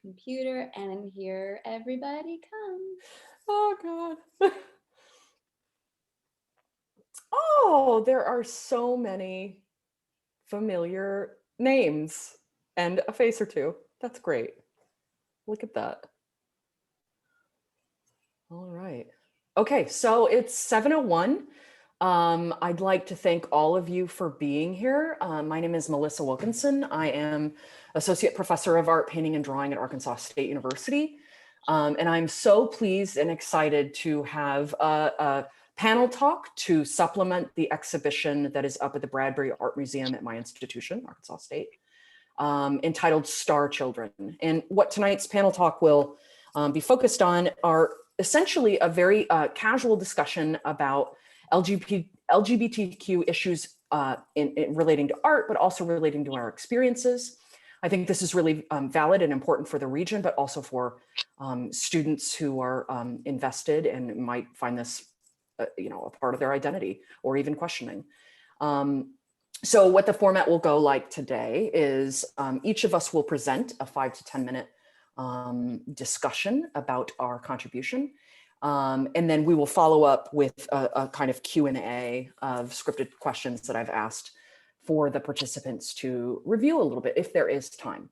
computer, and here everybody comes. Oh God. Oh, there are so many familiar names and a face or two. That's great. Look at that. All right. Okay, so it's 7:01. I'd like to thank all of you for being here. My name is Melissa Wilkinson. I am Associate Professor of Art, Painting, and Drawing at Arkansas State University. And I'm so pleased and excited to have a panel talk to supplement the exhibition that is up at the Bradbury Art Museum at my institution, Arkansas State, entitled Star Children. And what tonight's panel talk will be focused on are essentially a very casual discussion about LGBTQ issues in relating to art, but also relating to our experiences. I think this is really valid and important for the region, but also for students who are invested and might find this, a part of their identity or even questioning. So what the format will go like today is each of us will present a 5 to 10 minute discussion about our contribution. And then we will follow up with a kind of Q&A of scripted questions that I've asked for the participants to review a little bit if there is time.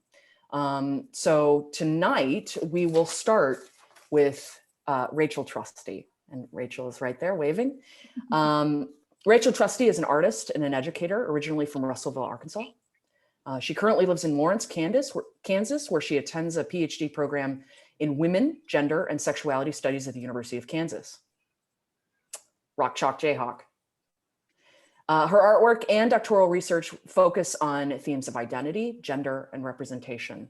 So tonight we will start with Rachel Trusty, and Rachel is right there waving. Rachel Trusty is an artist and an educator originally from Russellville, Arkansas. She currently lives in Lawerence, Kansas, where she attends a PhD program in women, gender, and sexuality studies at the University of Kansas. Rock Chalk Jayhawk. Her artwork and doctoral research focus on themes of identity, gender, and representation.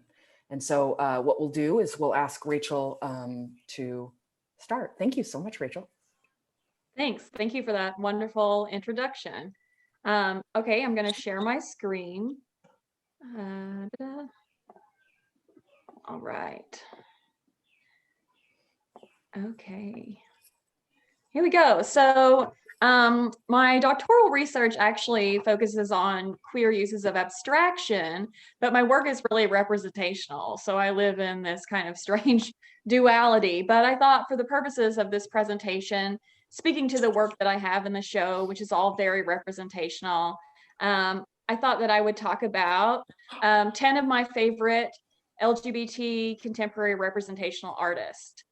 And so what we'll do is we'll ask Rachel to start. Thank you so much, Rachel. Thanks. Thank you for that wonderful introduction. Okay, I'm going to share my screen. All right. Okay. Here we go. So my doctoral research actually focuses on queer uses of abstraction, but my work is really representational. So I live in this kind of strange duality. But I thought for the purposes of this presentation, speaking to the work that I have in the show, which is all very representational, I thought that I would talk about 10 of my favorite LGBT contemporary representational artists.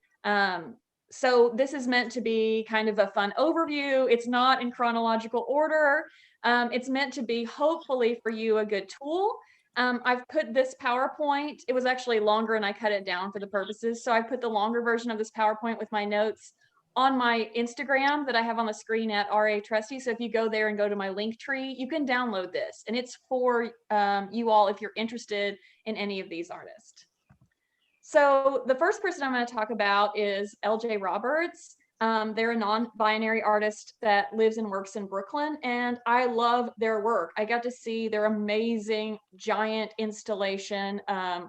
So this is meant to be kind of a fun overview. It's not in chronological order. It's meant to be, hopefully for you, a good tool. I've put this PowerPoint, it was actually longer and I cut it down for the purposes. So I put the longer version of this PowerPoint with my notes on my Instagram that I have on the screen at RA Trusty. So if you go there and go to my link tree, you can download this. And it's for you all if you're interested in any of these artists. So the first person I'm going to talk about is LJ Roberts. They're a non-binary artist that lives and works in Brooklyn, and I love their work. I got to see their amazing giant installation,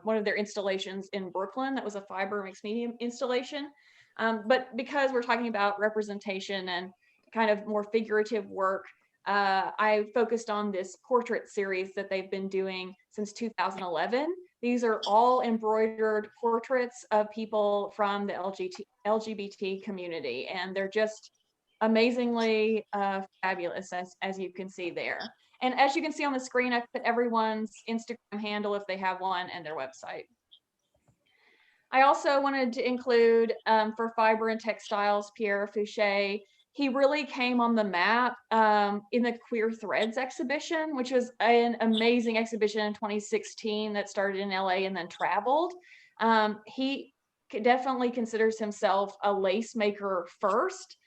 one of their installations in Brooklyn. That was a fiber mixed medium installation. But because we're talking about representation and kind of more figurative work, I focused on this portrait series that they've been doing since 2011. These are all embroidered portraits of people from the LGBT community, and they're just amazingly fabulous, as you can see there. And as you can see on the screen, I put everyone's Instagram handle if they have one and their website. I also wanted to include for fiber and textiles, Pierre Fouché. He really came on the map in the Queer Threads exhibition, which was an amazing exhibition in 2016 that started in LA and then traveled. He definitely considers himself a lace maker first.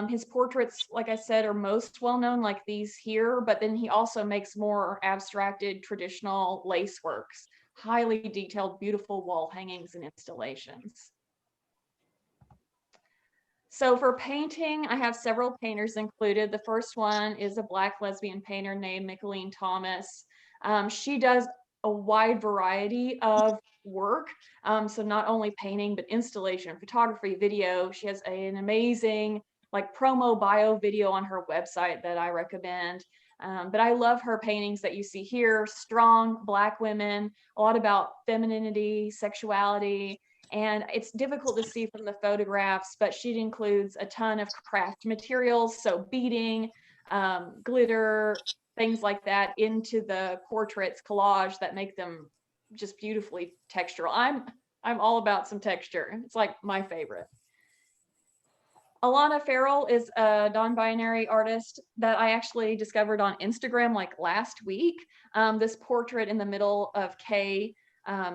His portraits, like I said, are most well known, like these here, but then he also makes more abstracted traditional lace works, highly detailed, beautiful wall hangings and installations. So for painting, I have several painters included. The first one is a Black lesbian painter named Micheline Thomas. She does a wide variety of work. So not only painting, but installation, photography, video. She has an amazing like promo bio video on her website that I recommend. But I love her paintings that you see here, strong Black women, a lot about femininity, sexuality, and it's difficult to see from the photographs, but she includes a ton of craft materials, so beading, glitter, things like that into the portraits collage that make them just beautifully textural. I'm all about some texture. It's like my favorite. Alana Farrell is a non-binary artist that I actually discovered on Instagram like last week. This portrait in the middle of K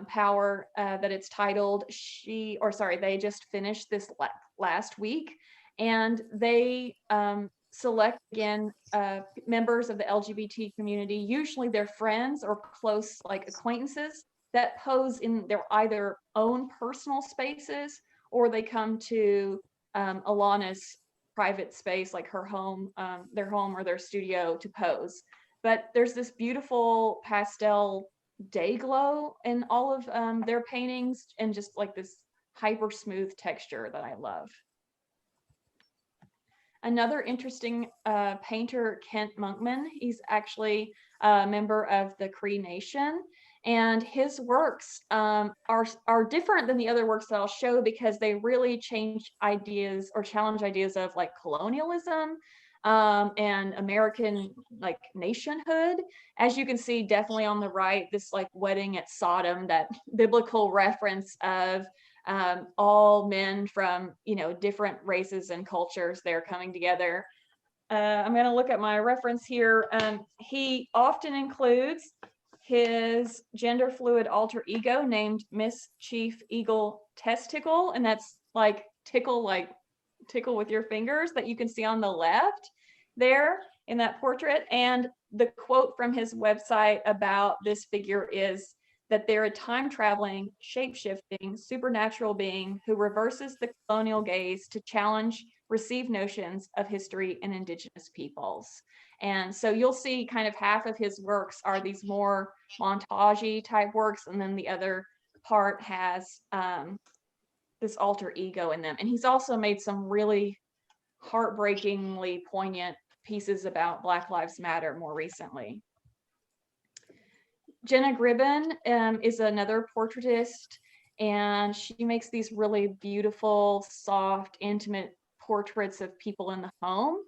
Power that it's titled they just finished this last week, and they select again members of the LGBT community. Usually they're friends or close like acquaintances that pose in their either own personal spaces, or they come to Alana's private space, like her home, their home or their studio, to pose. But there's this beautiful pastel day glow in all of their paintings, and just like this hyper smooth texture that I love. Another interesting painter, Kent Monkman, he's actually a member of the Cree Nation, and his works are different than the other works that I'll show because they really change ideas or challenge ideas of like colonialism and American like nationhood. As you can see, definitely on the right, this like wedding at Sodom, that biblical reference of all men from, you know, different races and cultures, they're coming together. I'm going to look at my reference here. He often includes his gender fluid alter ego named Miss Chief Eagle Testicle, and that's like tickle with your fingers, that you can see on the left there in that portrait. And the quote from his website about this figure is that they're a time-traveling, shape-shifting, supernatural being who reverses the colonial gaze to challenge received notions of history and indigenous peoples. And so you'll see kind of half of his works are these more montage-y type works, and then the other part has this alter ego in them. And he's also made some really heartbreakingly poignant pieces about Black Lives Matter more recently. Jenna Gribben is another portraitist, and she makes these really beautiful, soft, intimate portraits of people in the home.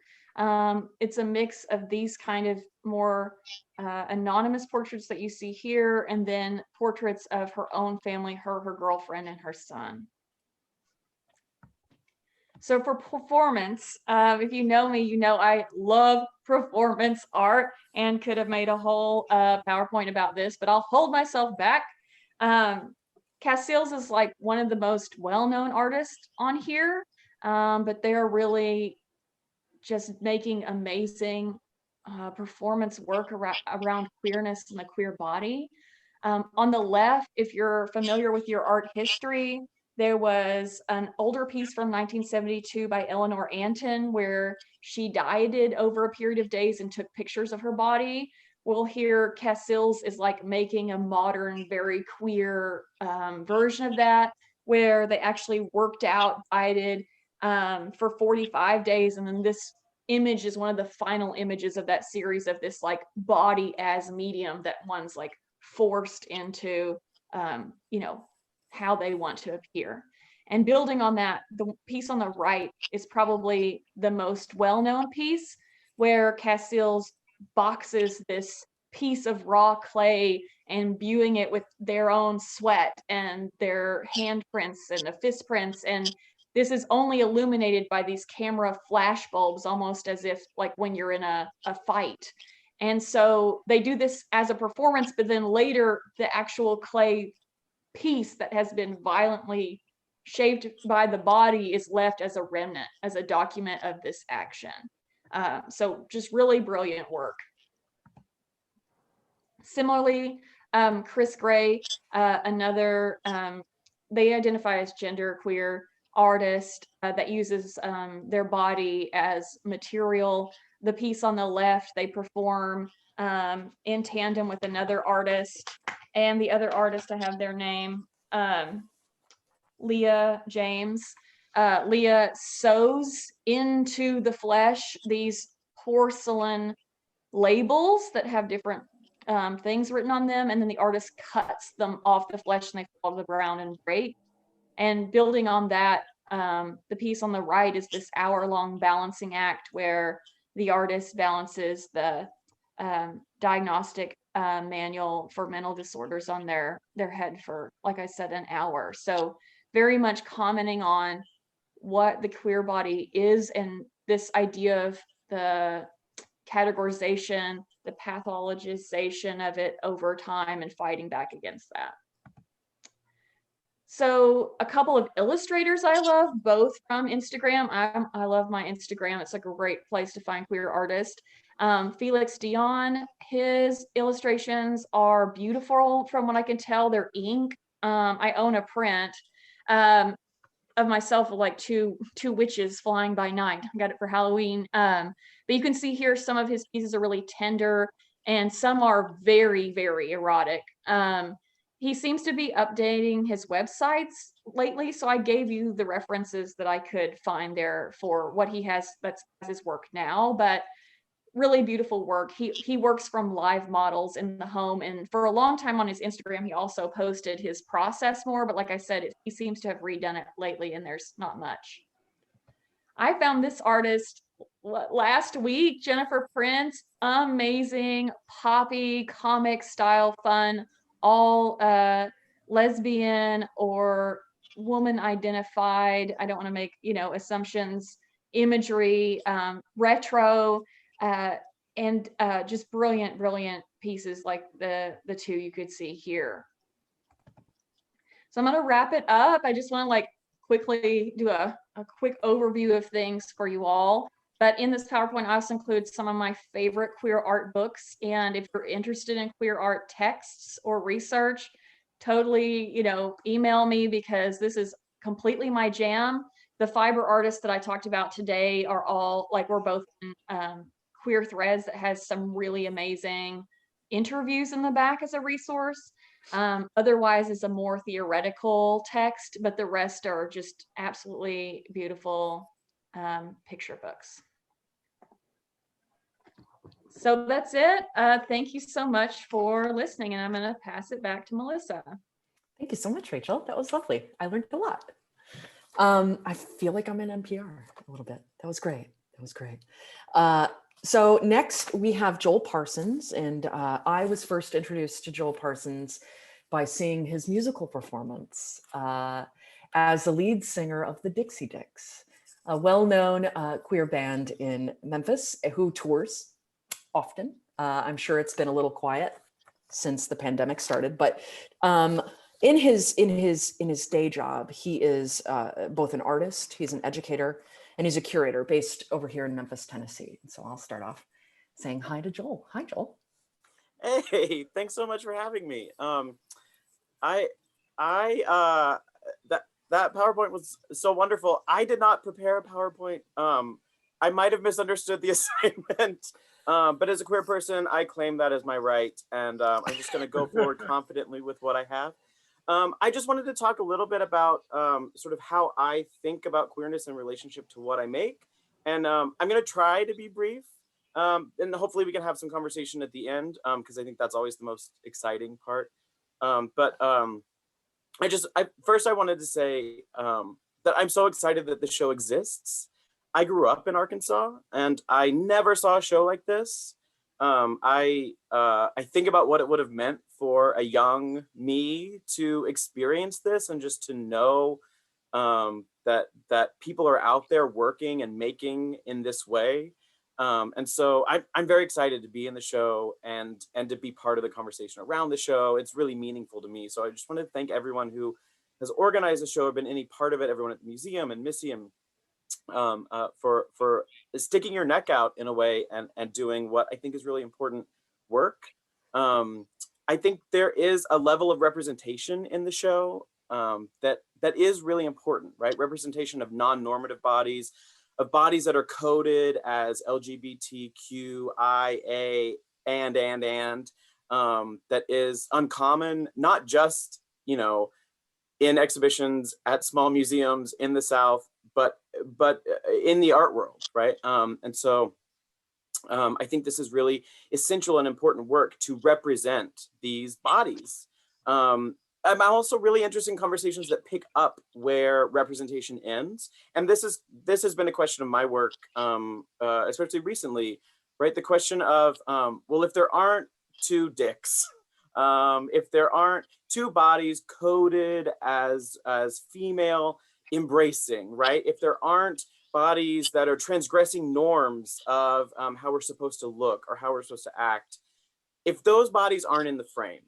It's a mix of these kind of more anonymous portraits that you see here, and then portraits of her own family, her girlfriend, and her son. So for performance, if you know me, you know I love performance art and could have made a whole PowerPoint about this, but I'll hold myself back. Casillas is like one of the most well-known artists on here, but they're really just making amazing performance work around queerness and the queer body. On the left, if you're familiar with your art history, there was an older piece from 1972 by Eleanor Anton where she dieted over a period of days and took pictures of her body. Well, here Casillas is like making a modern, very queer version of that, where they actually worked out, dieted for 45 days. And then this image is one of the final images of that series of this like body as medium that one's like forced into, you know, how they want to appear. And building on that, the piece on the right is probably the most well-known piece, where Casillas boxes this piece of raw clay and imbuing it with their own sweat and their handprints and the fist prints. And this is only illuminated by these camera flash bulbs, almost as if like when you're in a fight. And so they do this as a performance, but then later the actual clay piece that has been violently shaped by the body is left as a remnant, as a document of this action. So just really brilliant work. Similarly, Chris Gray, another, they identify as genderqueer artist that uses their body as material. The piece on the left, they perform in tandem with another artist, and the other artist, I have their name, Leah James. Leah sews into the flesh these porcelain labels that have different things written on them, and then the artist cuts them off the flesh and they fall to the ground and break. And building on that, the piece on the right is this hour-long balancing act where the artist balances the diagnostic manual for mental disorders on their head for, like I said, an hour. So very much commenting on what the queer body is and this idea of the categorization, the pathologization of it over time, and fighting back against that. So a couple of illustrators I love, both from Instagram. I love my Instagram. It's like a great place to find queer artists. Felix Dion, his illustrations are beautiful from what I can tell. They're ink. I own a print of myself with like two witches flying by night. I got it for Halloween. But you can see here some of his pieces are really tender and some are very, very erotic. He seems to be updating his websites lately, so I gave you the references that I could find there for what he has, that's his work now, but really beautiful work. He works from live models in the home, and for a long time on his Instagram, he also posted his process more, but like I said, he seems to have redone it lately and there's not much. I found this artist last week, Jennifer Prince, amazing, poppy, comic style fun, all lesbian or woman identified. I don't want to make, assumptions, imagery, retro, and just brilliant, brilliant pieces like the two you could see here. So I'm going to wrap it up. I just want to quickly do a quick overview of things for you all. But in this PowerPoint, I also include some of my favorite queer art books. And if you're interested in queer art texts or research, totally, email me because this is completely my jam. The fiber artists that I talked about today are all we're both in Queer Threads that has some really amazing interviews in the back as a resource. Otherwise, it's a more theoretical text, but the rest are just absolutely beautiful picture books. So that's it. Thank you so much for listening, and I'm going to pass it back to Melissa. Thank you so much, Rachel. That was lovely. I learned a lot. I feel like I'm in NPR a little bit. That was great. That was great. So next we have Joel Parsons, and I was first introduced to Joel Parsons by seeing his musical performance as the lead singer of the Dixie Dicks, a well-known queer band in Memphis who tours often. I'm sure it's been a little quiet since the pandemic started, but in his day job, he is both an artist, he's an educator, and he's a curator based over here in Memphis, Tennessee. And so I'll start off saying hi to Joel. Hi, Joel. Hey, thanks so much for having me. That PowerPoint was so wonderful. I did not prepare a PowerPoint. I might have misunderstood the assignment, but as a queer person, I claim that as my right, and I'm just going to go forward confidently with what I have. I just wanted to talk a little bit about sort of how I think about queerness in relationship to what I make, and I'm going to try to be brief, and hopefully we can have some conversation at the end, because I think that's always the most exciting part. First I wanted to say that I'm so excited that the show exists. I grew up in Arkansas and I never saw a show like this. I think about what it would have meant for a young me to experience this and just to know that people are out there working and making in this way. And so I'm very excited to be in the show and to be part of the conversation around the show. It's really meaningful to me. So I just want to thank everyone who has organized the show or been any part of it, everyone at the museum and Missy and for sticking your neck out in a way and doing what I think is really important work. I think there is a level of representation in the show that is really important, right? Representation of non-normative bodies, of bodies that are coded as LGBTQIA and that is uncommon, not just, in exhibitions at small museums in the South, but in the art world, right? And so I think this is really essential and important work to represent these bodies. I'm also really interested in conversations that pick up where representation ends. And this has been a question of my work, especially recently, right? The question of, well, if there aren't two dicks, if there aren't two bodies coded as female embracing, right? If there aren't bodies that are transgressing norms of how we're supposed to look or how we're supposed to act, if those bodies aren't in the frame,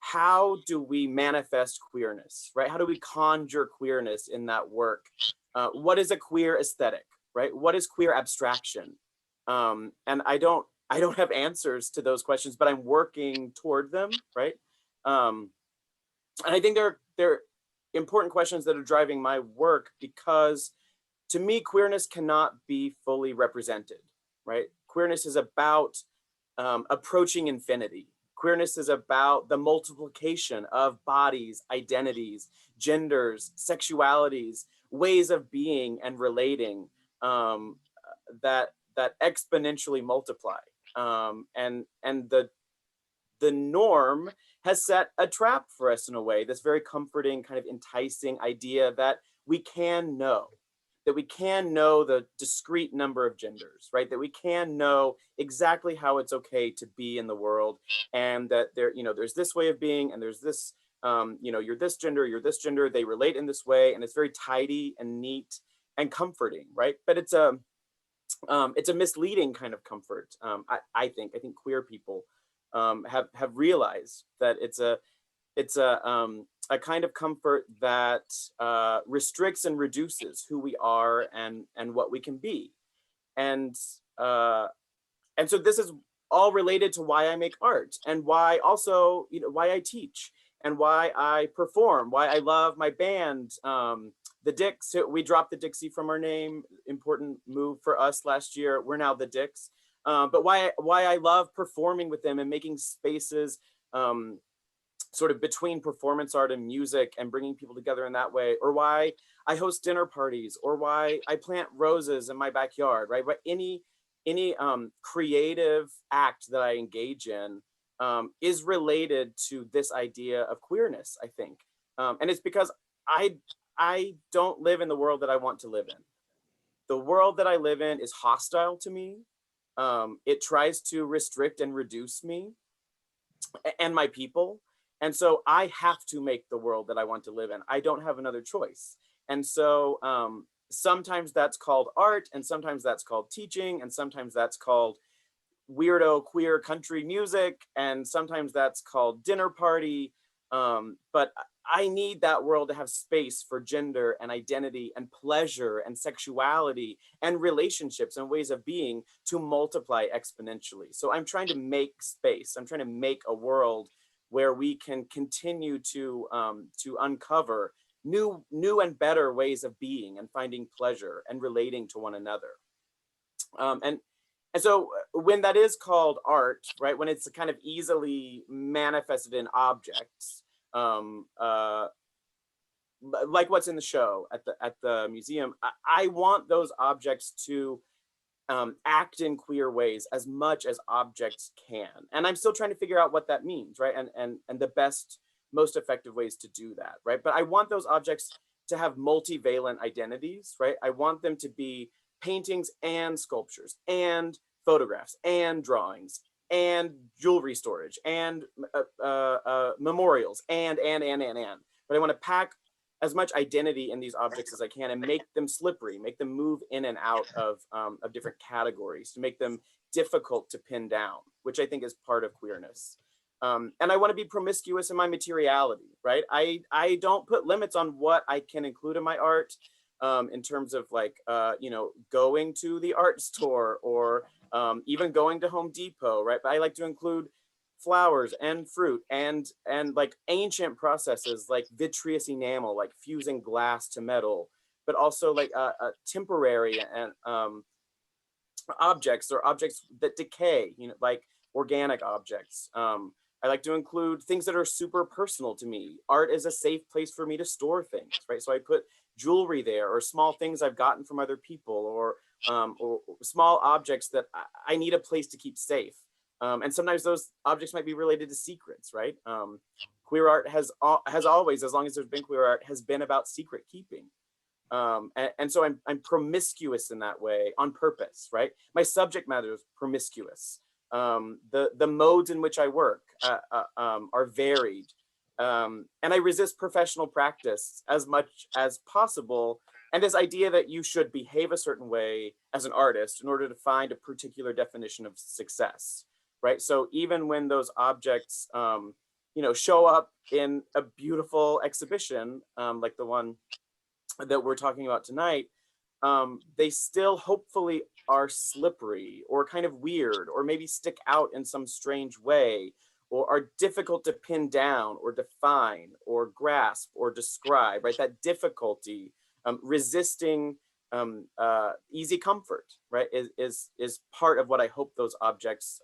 how do we manifest queerness, right? How do we conjure queerness in that work? What is a queer aesthetic, right? What is queer abstraction? And I don't have answers to those questions, but I'm working toward them, right? And I think they're important questions that are driving my work, because to me, queerness cannot be fully represented, right? Queerness is about approaching infinity. Queerness is about the multiplication of bodies, identities, genders, sexualities, ways of being and relating that exponentially multiply. And the norm has set a trap for us in a way, this very comforting, kind of enticing idea that we can know. That we can know the discrete number of genders, right? That we can know exactly how it's okay to be in the world, and that there's this way of being, and there's this, you're this gender, they relate in this way, and it's very tidy and neat and comforting, right? But it's a misleading kind of comfort. I think queer people have realized that it's a kind of comfort that restricts and reduces who we are and what we can be. And so this is all related to why I make art, and why also, why I teach, and why I perform, why I love my band, the Dicks. We dropped the Dixie from our name, important move for us last year. We're now the Dicks. But why I love performing with them and making spaces sort of between performance art and music and bringing people together in that way, or why I host dinner parties, or why I plant roses in my backyard, right? But any creative act that I engage in is related to this idea of queerness, I think. And it's because I don't live in the world that I want to live in. The world that I live in is hostile to me. It tries to restrict and reduce me and my people. And so I have to make the world that I want to live in. I don't have another choice. And so sometimes that's called art, and sometimes that's called teaching, and sometimes that's called weirdo queer country music, and sometimes that's called dinner party. But I need that world to have space for gender and identity and pleasure and sexuality and relationships and ways of being to multiply exponentially. So I'm trying to make space. I'm trying to make a world where we can continue to uncover new and better ways of being and finding pleasure and relating to one another. And so when that is called art, right, when it's kind of easily manifested in objects, like what's in the show at the museum, I want those objects to act in queer ways as much as objects can. And I'm still trying to figure out what that means, right? And the best, most effective ways to do that, right? But I want those objects to have multivalent identities, right? I want them to be paintings and sculptures and photographs and drawings and jewelry storage and memorials and. But I want to pack as much identity in these objects as I can and make them slippery, make them move in and out of different categories, to make them difficult to pin down, which I think is part of queerness. And I want to be promiscuous in my materiality, right? I don't put limits on what I can include in my art in terms of like, going to the art store or even going to Home Depot, right? But I like to include flowers and fruit and like ancient processes like vitreous enamel, like fusing glass to metal, but also like temporary and objects or objects that decay, like organic objects. I like to include things that are super personal to me. Art is a safe place for me to store things, right? So I put jewelry there, or small things I've gotten from other people, or small objects that I need a place to keep safe. And sometimes those objects might be related to secrets, right? Queer art has always, as long as there's been queer art, has been about secret keeping. And so I'm promiscuous in that way on purpose, right? My subject matter is promiscuous. The modes in which I work are varied. And I resist professional practice as much as possible. And this idea that you should behave a certain way as an artist in order to find a particular definition of success, right? So even when those objects, show up in a beautiful exhibition, like the one that we're talking about tonight, they still hopefully are slippery or kind of weird, or maybe stick out in some strange way, or are difficult to pin down or define or grasp or describe, right? That difficulty, resisting easy comfort, right, is part of what I hope those objects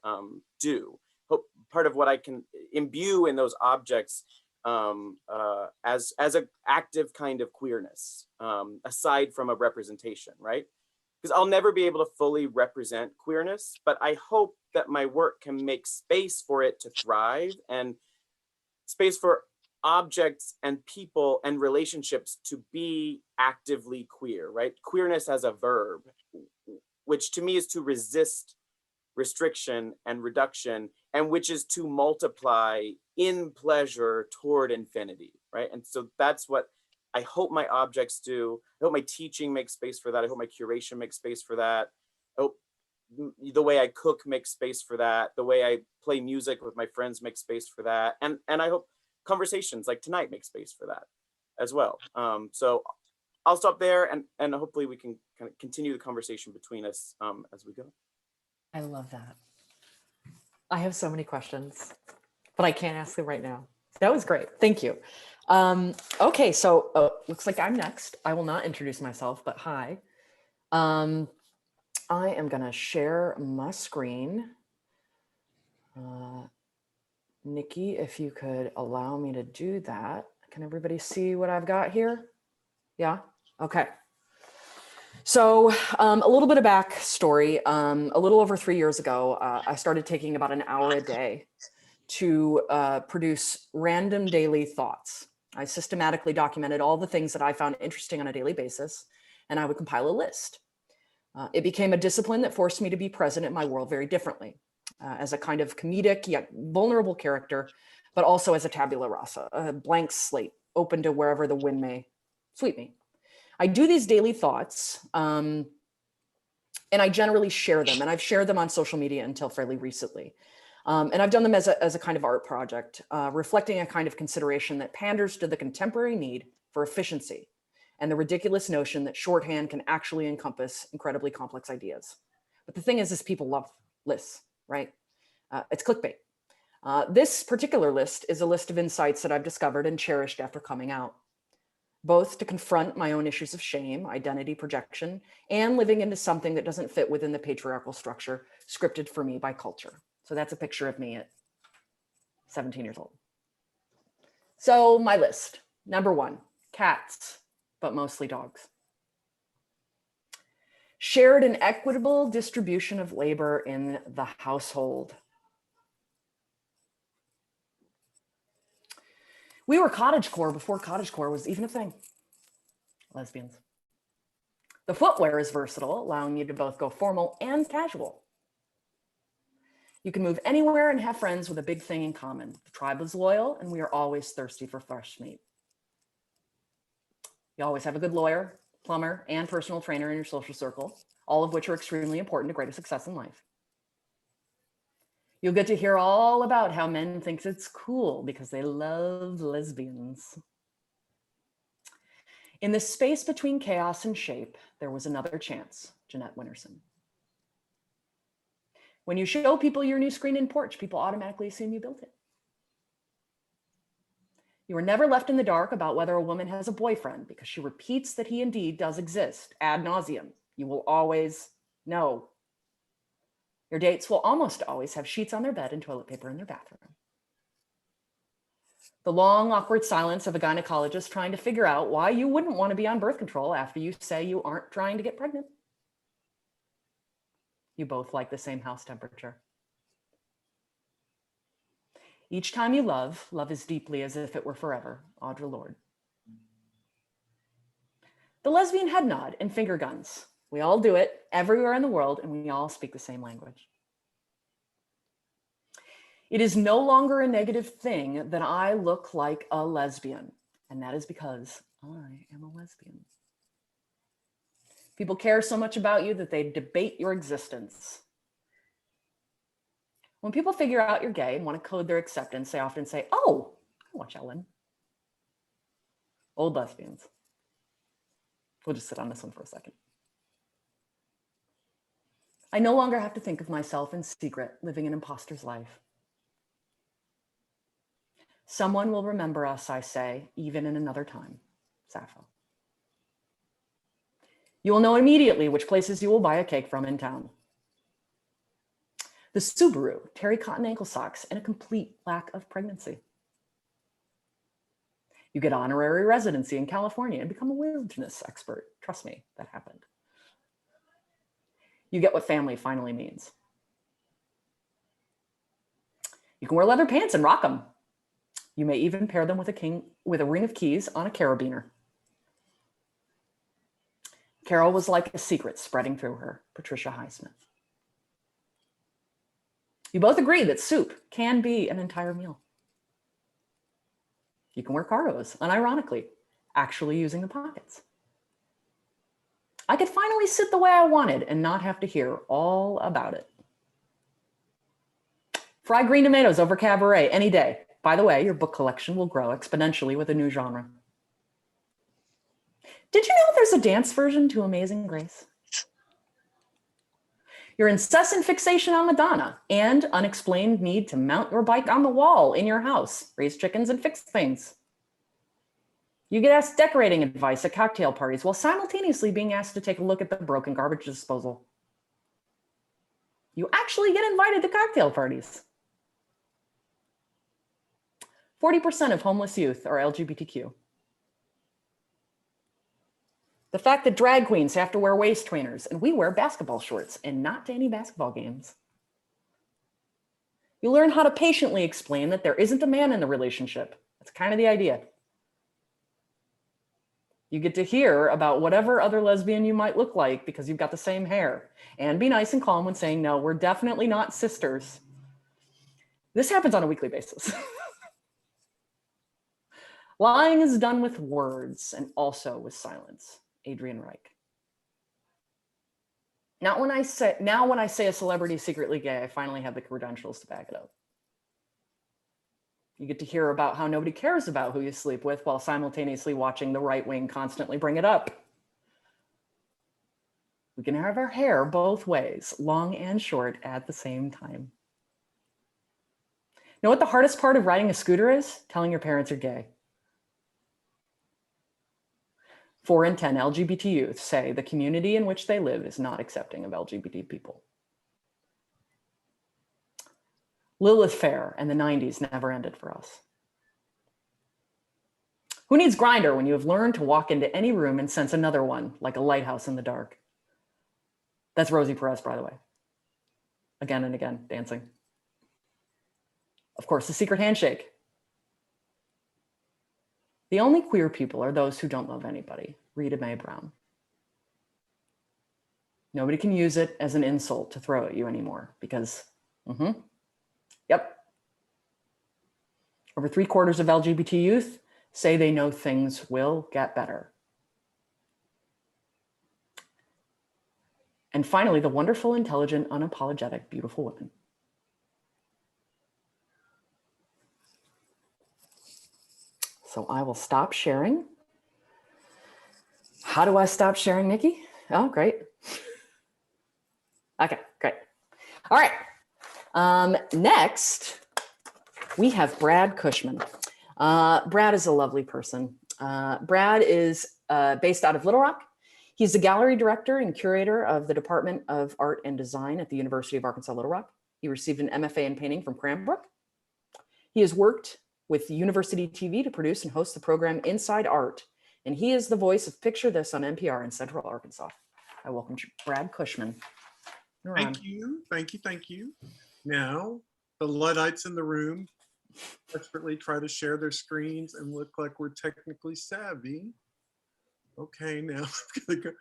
do. Part of what I can imbue in those objects as an active kind of queerness, aside from a representation, right? Because I'll never be able to fully represent queerness, but I hope that my work can make space for it to thrive, and space for objects and people and relationships to be actively queer, right? Queerness as a verb, which to me is to resist restriction and reduction, and which is to multiply in pleasure toward infinity, right? And so that's what I hope my objects do. I hope my teaching makes space for that. I hope my curation makes space for that. I hope the way I cook makes space for that. The way I play music with my friends makes space for that. And I hope conversations like tonight make space for that as well. So I'll stop there, and hopefully we can kind of continue the conversation between us as we go. I love that. I have so many questions, but I can't ask them right now. That was great. Thank you. Okay, so looks like I'm next. I will not introduce myself, but hi. I am going to share my screen. Nikki, if you could allow me to do that. Can everybody see what I've got here? Yeah? Okay. So a little bit of backstory. A little over 3 years ago, I started taking about an hour a day to produce random daily thoughts. I systematically documented all the things that I found interesting on a daily basis, and I would compile a list. It became a discipline that forced me to be present in my world very differently, as a kind of comedic yet vulnerable character, but also as a tabula rasa, a blank slate, open to wherever the wind may sweep me. I do these daily thoughts, and I generally share them, and I've shared them on social media until fairly recently. And I've done them as a kind of art project, reflecting a kind of consideration that panders to the contemporary need for efficiency and the ridiculous notion that shorthand can actually encompass incredibly complex ideas. But the thing is people love lists, right? It's clickbait. This particular list is a list of insights that I've discovered and cherished after coming out, both to confront my own issues of shame, identity projection, and living into something that doesn't fit within the patriarchal structure scripted for me by culture. So that's a picture of me at 17 years old. So my list, number 1, cats, but mostly dogs. Shared and equitable distribution of labor in the household. We were cottagecore before cottagecore was even a thing. Lesbians. The footwear is versatile, allowing you to both go formal and casual. You can move anywhere and have friends with a big thing in common. The tribe is loyal, and we are always thirsty for fresh meat. You always have a good lawyer, plumber, and personal trainer in your social circle, all of which are extremely important to greater success in life. You'll get to hear all about how men think it's cool because they love lesbians. In the space between chaos and shape, there was another chance, Jeanette Winterson. When you show people your new screen and porch, people automatically assume you built it. You are never left in the dark about whether a woman has a boyfriend because she repeats that he indeed does exist ad nauseum. You will always know. Your dates will almost always have sheets on their bed and toilet paper in their bathroom. The long, awkward silence of a gynecologist trying to figure out why you wouldn't want to be on birth control after you say you aren't trying to get pregnant. You both like the same house temperature. Each time you love, love as deeply as if it were forever. Audre Lorde. The lesbian head nod and finger guns. We all do it everywhere in the world, and we all speak the same language. It is no longer a negative thing that I look like a lesbian, and that is because I am a lesbian. People care so much about you that they debate your existence. When people figure out you're gay and want to code their acceptance, they often say, oh, I watch Ellen. Old lesbians. We'll just sit on this one for a second. I no longer have to think of myself in secret, living an imposter's life. Someone will remember us, I say, even in another time. Sappho. You will know immediately which places you will buy a cake from in town. The Subaru, terry cotton ankle socks, and a complete lack of pregnancy. You get honorary residency in California and become a wilderness expert. Trust me, that happened. You get what family finally means. You can wear leather pants and rock them. You may even pair them with a ring of keys on a carabiner. Carol was like a secret spreading through her. Patricia Highsmith. You both agree that soup can be an entire meal. You can wear cargos, unironically, actually using the pockets. I could finally sit the way I wanted and not have to hear all about it. Fry green tomatoes over cabaret any day. By the way, your book collection will grow exponentially with a new genre. Did you know there's a dance version to Amazing Grace? Your incessant fixation on Madonna and unexplained need to mount your bike on the wall in your house, raise chickens and fix things. You get asked decorating advice at cocktail parties while simultaneously being asked to take a look at the broken garbage disposal. You actually get invited to cocktail parties. 40% of homeless youth are LGBTQ. The fact that drag queens have to wear waist trainers and we wear basketball shorts and not to any basketball games. You learn how to patiently explain that there isn't a man in the relationship. That's kind of the idea. You get to hear about whatever other lesbian you might look like because you've got the same hair, and be nice and calm when saying, no, we're definitely not sisters. This happens on a weekly basis. Lying is done with words and also with silence. Adrian Reich. Now when I say a celebrity is secretly gay, I finally have the credentials to back it up. You get to hear about how nobody cares about who you sleep with while simultaneously watching the right wing constantly bring it up. We can have our hair both ways, long and short at the same time. Know what the hardest part of riding a scooter is? Telling your parents you're gay. 4 in 10 LGBT youth say the community in which they live is not accepting of LGBT people. Lilith Fair and the 90s never ended for us. Who needs Grindr when you have learned to walk into any room and sense another one, like a lighthouse in the dark? That's Rosie Perez, by the way. Again and again, dancing. Of course, the secret handshake. The only queer people are those who don't love anybody. Rita Mae Brown. Nobody can use it as an insult to throw at you anymore because, yep. Over 3/4 of LGBT youth say they know things will get better. And finally, the wonderful, intelligent, unapologetic, beautiful women. So I will stop sharing. How do I stop sharing, Nikki? Oh, great. Okay, great. All right. Next, we have Brad Cushman. Brad is a lovely person. Brad is based out of Little Rock. He's the gallery director and curator of the Department of Art and Design at the University of Arkansas Little Rock. He received an MFA in painting from Cranbrook. He has worked with University TV to produce and host the program Inside Art, and he is the voice of Picture This on NPR in Central Arkansas. I welcome Brad Cushman. You're on. Thank you, thank you, thank you. Now, the Luddites in the room desperately try to share their screens and look like we're technically savvy. Okay, now I'm gonna go.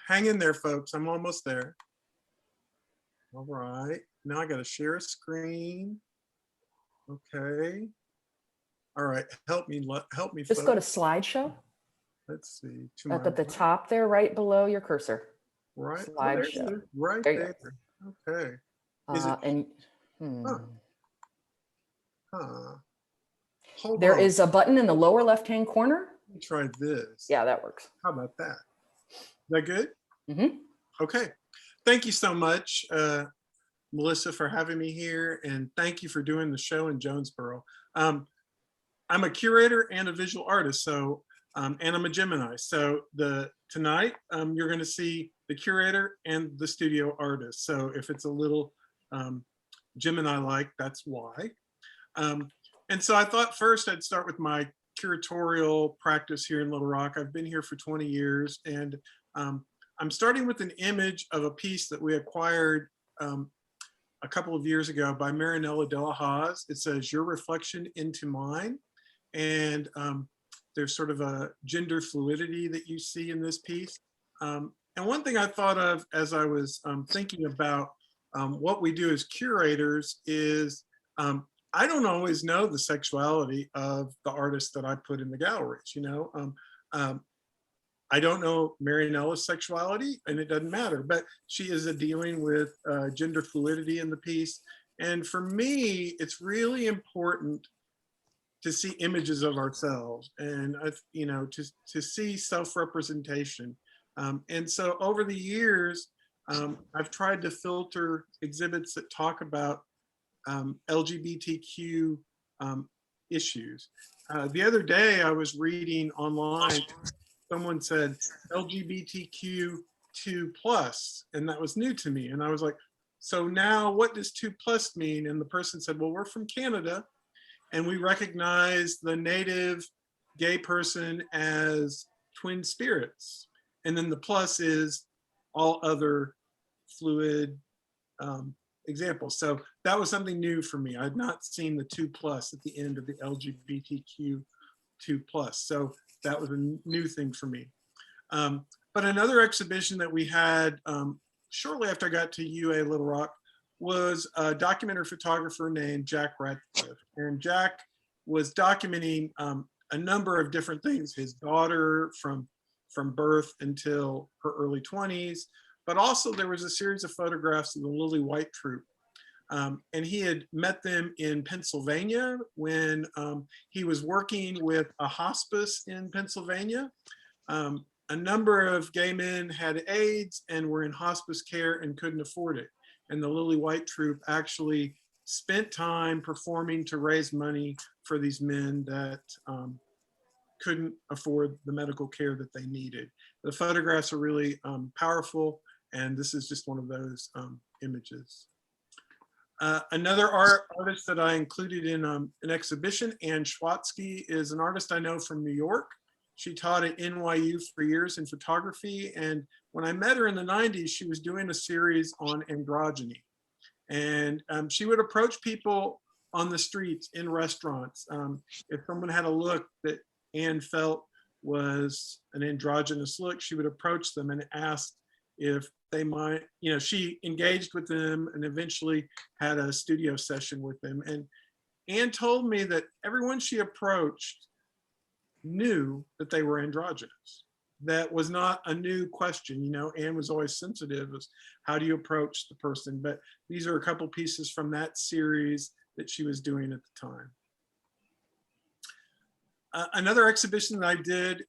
Hang in there, folks. I'm almost there. All right, now I gotta share a screen. Okay. All right, help me, Just go to folks. slideshow Let's see. up at the top there, right below your cursor. Right. Oh, there it Slideshow. is, right There you there. Okay. Is it? And Huh. Huh. Hold there on. is a button in the lower left-hand corner. Let me try this. Yeah, that works. How about that? Is that good? Mm-hmm. Okay. Thank you so much, Melissa, for having me here, and thank you for doing the show in Jonesboro. I'm a curator and a visual artist, so and I'm a Gemini. So tonight you're going to see the curator and the studio artist. So if it's a little Gemini-like, that's why. And so I thought first I'd start with my curatorial practice here in Little Rock. I've been here for 20 years, and I'm starting with an image of a piece that we acquired a couple of years ago by Marinella de la Hoz. It says, "Your reflection into mine." And there's sort of a gender fluidity that you see in this piece. And one thing I thought of as I was thinking about what we do as curators is I don't always know the sexuality of the artists that I put in the galleries, you know. I don't know Marianella's sexuality, and it doesn't matter, but she is dealing with gender fluidity in the piece. And for me, it's really important to see images of ourselves and, you know, to see self-representation. And so over the years, I've tried to filter exhibits that talk about LGBTQ issues. The other day I was reading online, someone said LGBTQ2+, and that was new to me. And I was like, so now what does 2+ mean? And the person said, well, we're from Canada and we recognize the native gay person as twin spirits. And then the plus is all other fluid examples. So that was something new for me. I had not seen the 2+ at the end of the LGBTQ2+. So that was a new thing for me. But another exhibition that we had shortly after I got to UA Little Rock was a documentary photographer named Jack Ratcliffe. And Jack was documenting a number of different things, his daughter from birth until her early 20s, but also there was a series of photographs of the Lily White troupe. And he had met them in Pennsylvania when he was working with a hospice in Pennsylvania. A number of gay men had AIDS and were in hospice care and couldn't afford it. And the Lily White troupe actually spent time performing to raise money for these men that couldn't afford the medical care that they needed. The photographs are really powerful, and this is just one of those images. Another artist that I included in an exhibition, Anne Schwatzky, is an artist I know from New York. She taught at NYU for years in photography, and when I met her in the 90s, she was doing a series on androgyny. And she would approach people on the streets, in restaurants. If someone had a look that Anne felt was an androgynous look, she would approach them and ask if they might, you know, she engaged with them and eventually had a studio session with them. And Anne told me that everyone she approached knew that they were androgynous. That was not a new question. You know, Anne was always sensitive as how do you approach the person, but these are a couple pieces from that series that she was doing at the time. Another exhibition that I did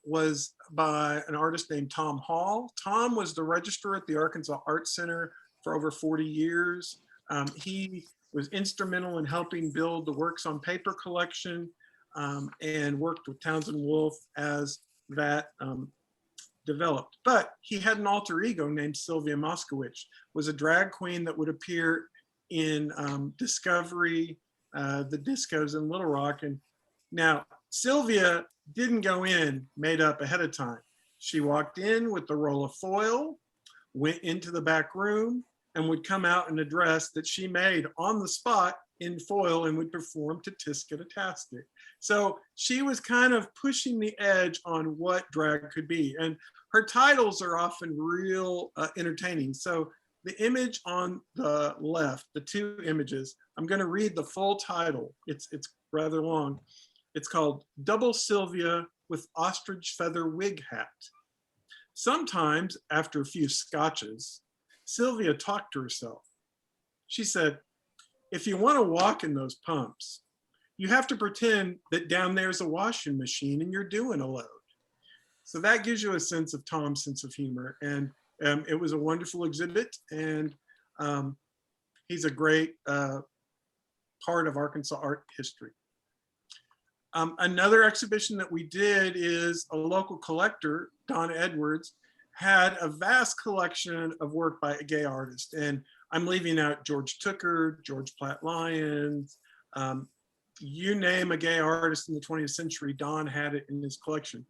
was by an artist named Tom Hall. Tom was the registrar at the Arkansas Art Center for over 40 years. He was instrumental in helping build the Works on Paper collection and worked with Townsend Wolfe as that developed. But he had an alter ego named Sylvia Moskowitz, was a drag queen that would appear in Discovery, the discos in Little Rock. And now Sylvia didn't go in made up ahead of time. She walked in with the roll of foil, went into the back room, and would come out in a dress that she made on the spot in foil and would perform to Tiskitatastic. So she was kind of pushing the edge on what drag could be. And her titles are often real entertaining. So the image on the left, the two images, I'm going to read the full title. It's rather long. It's called Double Sylvia with Ostrich Feather Wig Hat. Sometimes, after a few scotches, Sylvia talked to herself. She said, if you want to walk in those pumps, you have to pretend that down there's a washing machine and you're doing a load. So that gives you a sense of Tom's sense of humor. And it was a wonderful exhibit. And he's a great part of Arkansas art history. Another exhibition that we did is a local collector, Don Edwards, had a vast collection of work by a gay artist. And I'm leaving out George Tooker, George Platt Lyons, you name a gay artist in the 20th century, Don had it in his collection.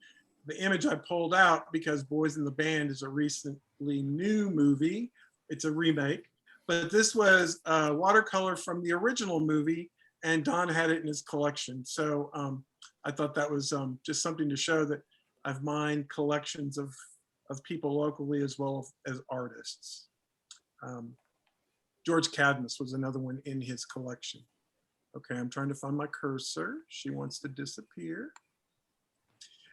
The image I pulled out, because Boys in the Band is a recently new movie, it's a remake, but this was a watercolor from the original movie, and Don had it in his collection. So I thought that was just something to show that I've mined collections of people locally as well as artists. George Cadmus was another one in his collection. Okay, I'm trying to find my cursor. She wants to disappear.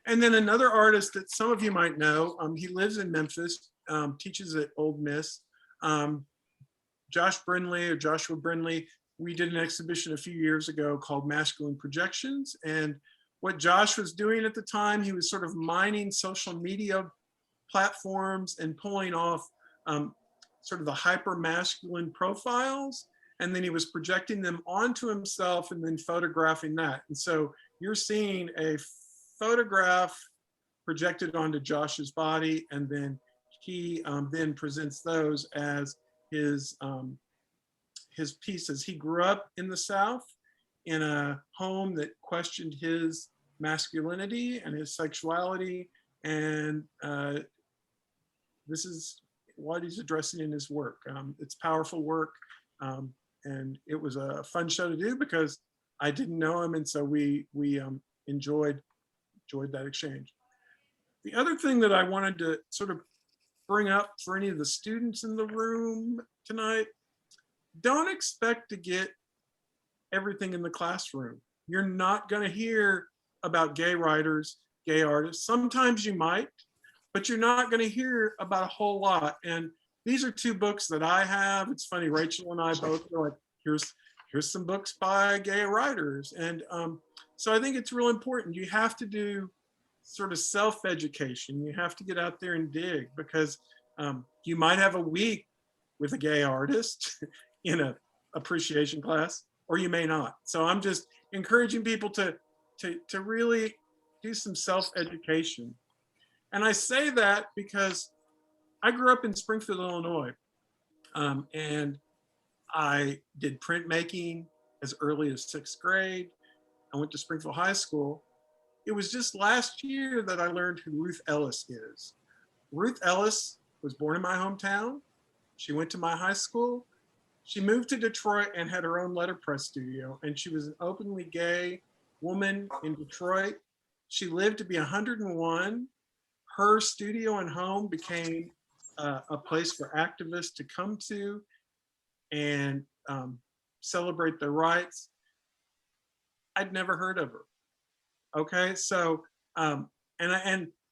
And then another artist that some of you might know, he lives in Memphis, teaches at Ole Miss. Joshua Brindley, we did an exhibition a few years ago called Masculine Projections. And what Josh was doing at the time, he was sort of mining social media platforms and pulling off sort of the hyper masculine profiles. And then he was projecting them onto himself and then photographing that. And so you're seeing a photograph projected onto Josh's body, and then he then presents those as his pieces. He grew up in the South in a home that questioned his masculinity and his sexuality, and this is what he's addressing in his work. It's powerful work, and it was a fun show to do because I didn't know him, and so we enjoyed that exchange. The other thing that I wanted to sort of bring up for any of the students in the room tonight, don't expect to get everything in the classroom. You're not going to hear about gay writers, gay artists. Sometimes you might, but you're not going to hear about a whole lot. And these are two books that I have. It's funny, Rachel and I both are like, here's some books by gay writers. And so I think it's real important. You have to do sort of self-education. You have to get out there and dig, because you might have a week with a gay artist in an appreciation class, or you may not. So I'm just encouraging people to really do some self-education. And I say that because I grew up in Springfield, Illinois, and I did printmaking as early as 6th grade. I went to Springfield High School. It was just last year that I learned who Ruth Ellis is. Ruth Ellis was born in my hometown. She went to my high school. She moved to Detroit and had her own letterpress studio, and she was an openly gay woman in Detroit. She lived to be 101. Her studio and home became a place for activists to come to and celebrate their rights. I'd never heard of her. Okay, so and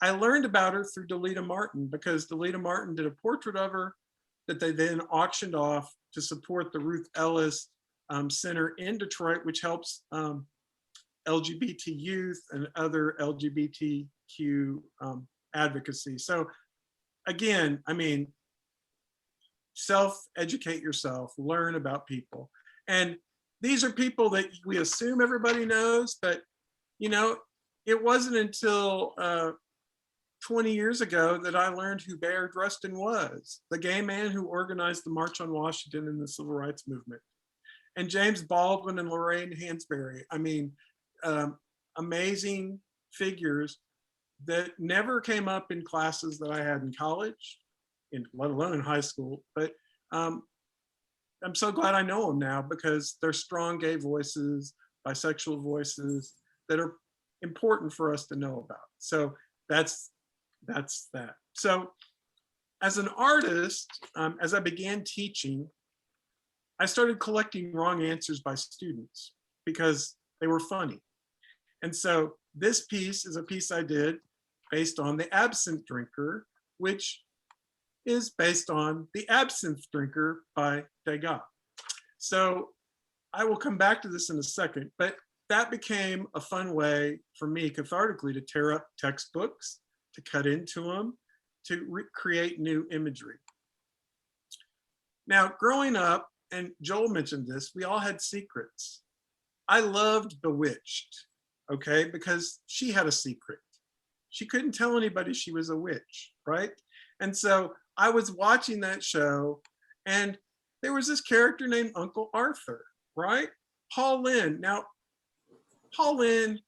I learned about her through Delita Martin, because Delita Martin did a portrait of her that they then auctioned off to support the Ruth Ellis Center in Detroit, which helps LGBT youth and other LGBTQ advocacy. So again, I mean, self-educate yourself, learn about people. And these are people that we assume everybody knows, but you know, it wasn't until 20 years ago that I learned who Bayard Rustin was, the gay man who organized the March on Washington and the Civil Rights Movement. And James Baldwin and Lorraine Hansberry. I mean, amazing figures that never came up in classes that I had in college, let alone in high school. But I'm so glad I know them now because they're strong gay voices, bisexual voices that are important for us to know about. So that's that. So as an artist, as I began teaching, I started collecting wrong answers by students because they were funny. And so this piece is a piece I did based on The Absinthe Drinker, which is based on The Absinthe Drinker by Degas. So I will come back to this in a second, but that became a fun way for me cathartically to tear up textbooks, to cut into them, to create new imagery. Now, growing up, and Joel mentioned this, we all had secrets. I loved Bewitched, okay, because she had a secret. She couldn't tell anybody she was a witch, right? And so I was watching that show, and there was this character named Uncle Arthur, right? Paul Lynde. Now, Paul Lynde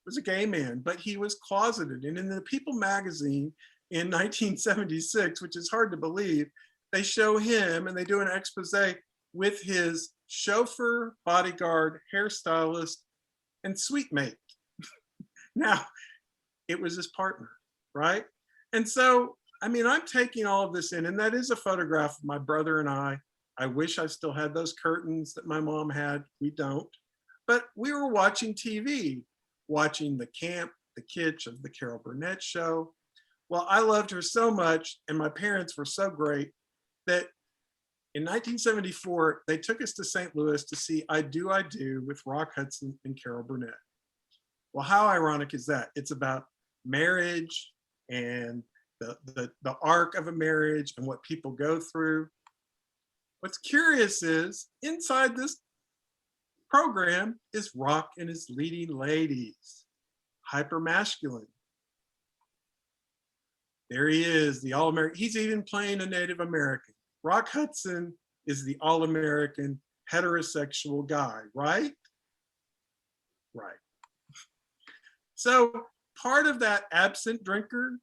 was a gay man, but he was closeted. And in the People magazine in 1976, which is hard to believe, they show him and they do an expose with his chauffeur, bodyguard, hairstylist, and sweet mate. Now, it was his partner, right? And so, I mean, I'm taking all of this in, and that is a photograph of my brother and I. I wish I still had those curtains that my mom had. We don't. But we were watching TV, watching the camp, the kitsch of the Carol Burnett show. Well, I loved her so much, and my parents were so great that in 1974, they took us to St. Louis to see I Do, I Do with Rock Hudson and Carol Burnett. Well, how ironic is that? It's about marriage and the arc of a marriage and what people go through. What's curious is inside this program is Rock and his leading ladies, hyper masculine. There he is, the All-American. He's even playing a Native American. Rock Hudson is the All-American heterosexual guy, right? Right. So part of that absent drinker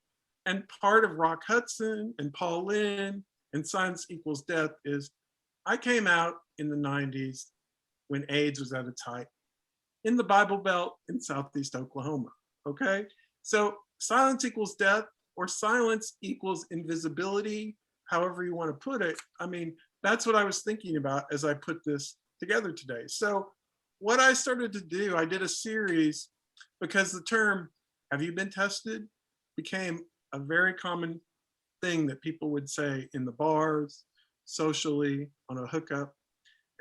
and part of Rock Hudson and Paul Lynde and Science Equals Death is I came out in the 90s when AIDS was at its height in the Bible Belt in Southeast Oklahoma, okay? So silence equals death or silence equals invisibility, however you want to put it. I mean, that's what I was thinking about as I put this together today. So what I started to do, I did a series because the term, have you been tested, became a very common thing that people would say in the bars, socially, on a hookup.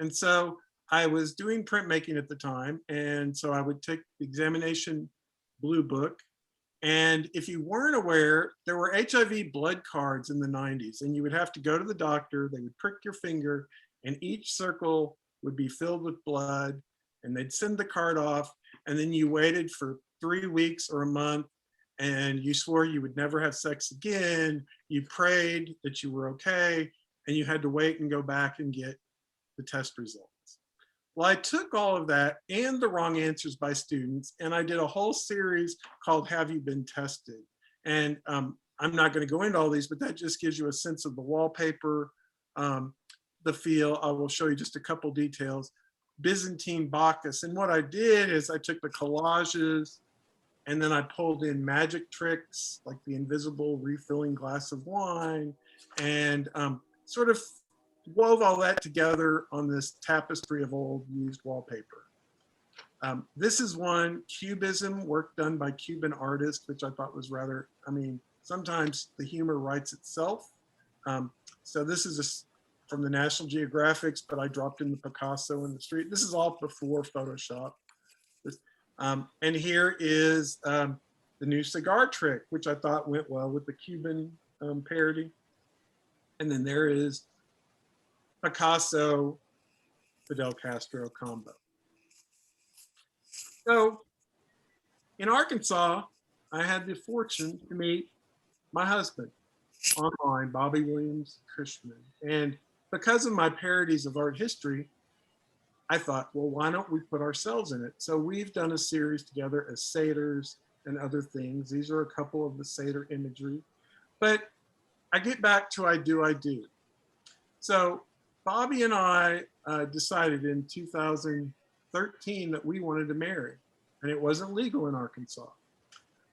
And so I was doing printmaking at the time. And so I would take the examination blue book. And if you weren't aware, there were HIV blood cards in the 90s, and you would have to go to the doctor, they would prick your finger, and each circle would be filled with blood, and they'd send the card off, and then you waited for 3 weeks or a month, and you swore you would never have sex again, you prayed that you were okay, and you had to wait and go back and get the test results. Well, I took all of that and the wrong answers by students, and I did a whole series called Have You Been Tested? And I'm not going to go into all these, but that just gives you a sense of the wallpaper, the feel. I will show you just a couple details. Byzantine Bacchus. And what I did is I took the collages and then I pulled in magic tricks like the invisible refilling glass of wine and sort of wove all that together on this tapestry of old used wallpaper. This is one cubism work done by Cuban artists, which I thought was rather, I mean, sometimes the humor writes itself. So this is from the National Geographics, but I dropped in the Picasso in the street. This is all before Photoshop. And here is the new cigar trick, which I thought went well with the Cuban parody. And then there is Picasso, Fidel Castro combo. So in Arkansas, I had the fortune to meet my husband online, Bobby Williams Cushman. And because of my parodies of art history, I thought, well, why don't we put ourselves in it? So we've done a series together as satyrs and other things. These are a couple of the satyr imagery. But I get back to I Do, I Do. So Bobby and I decided in 2013 that we wanted to marry, and it wasn't legal in Arkansas.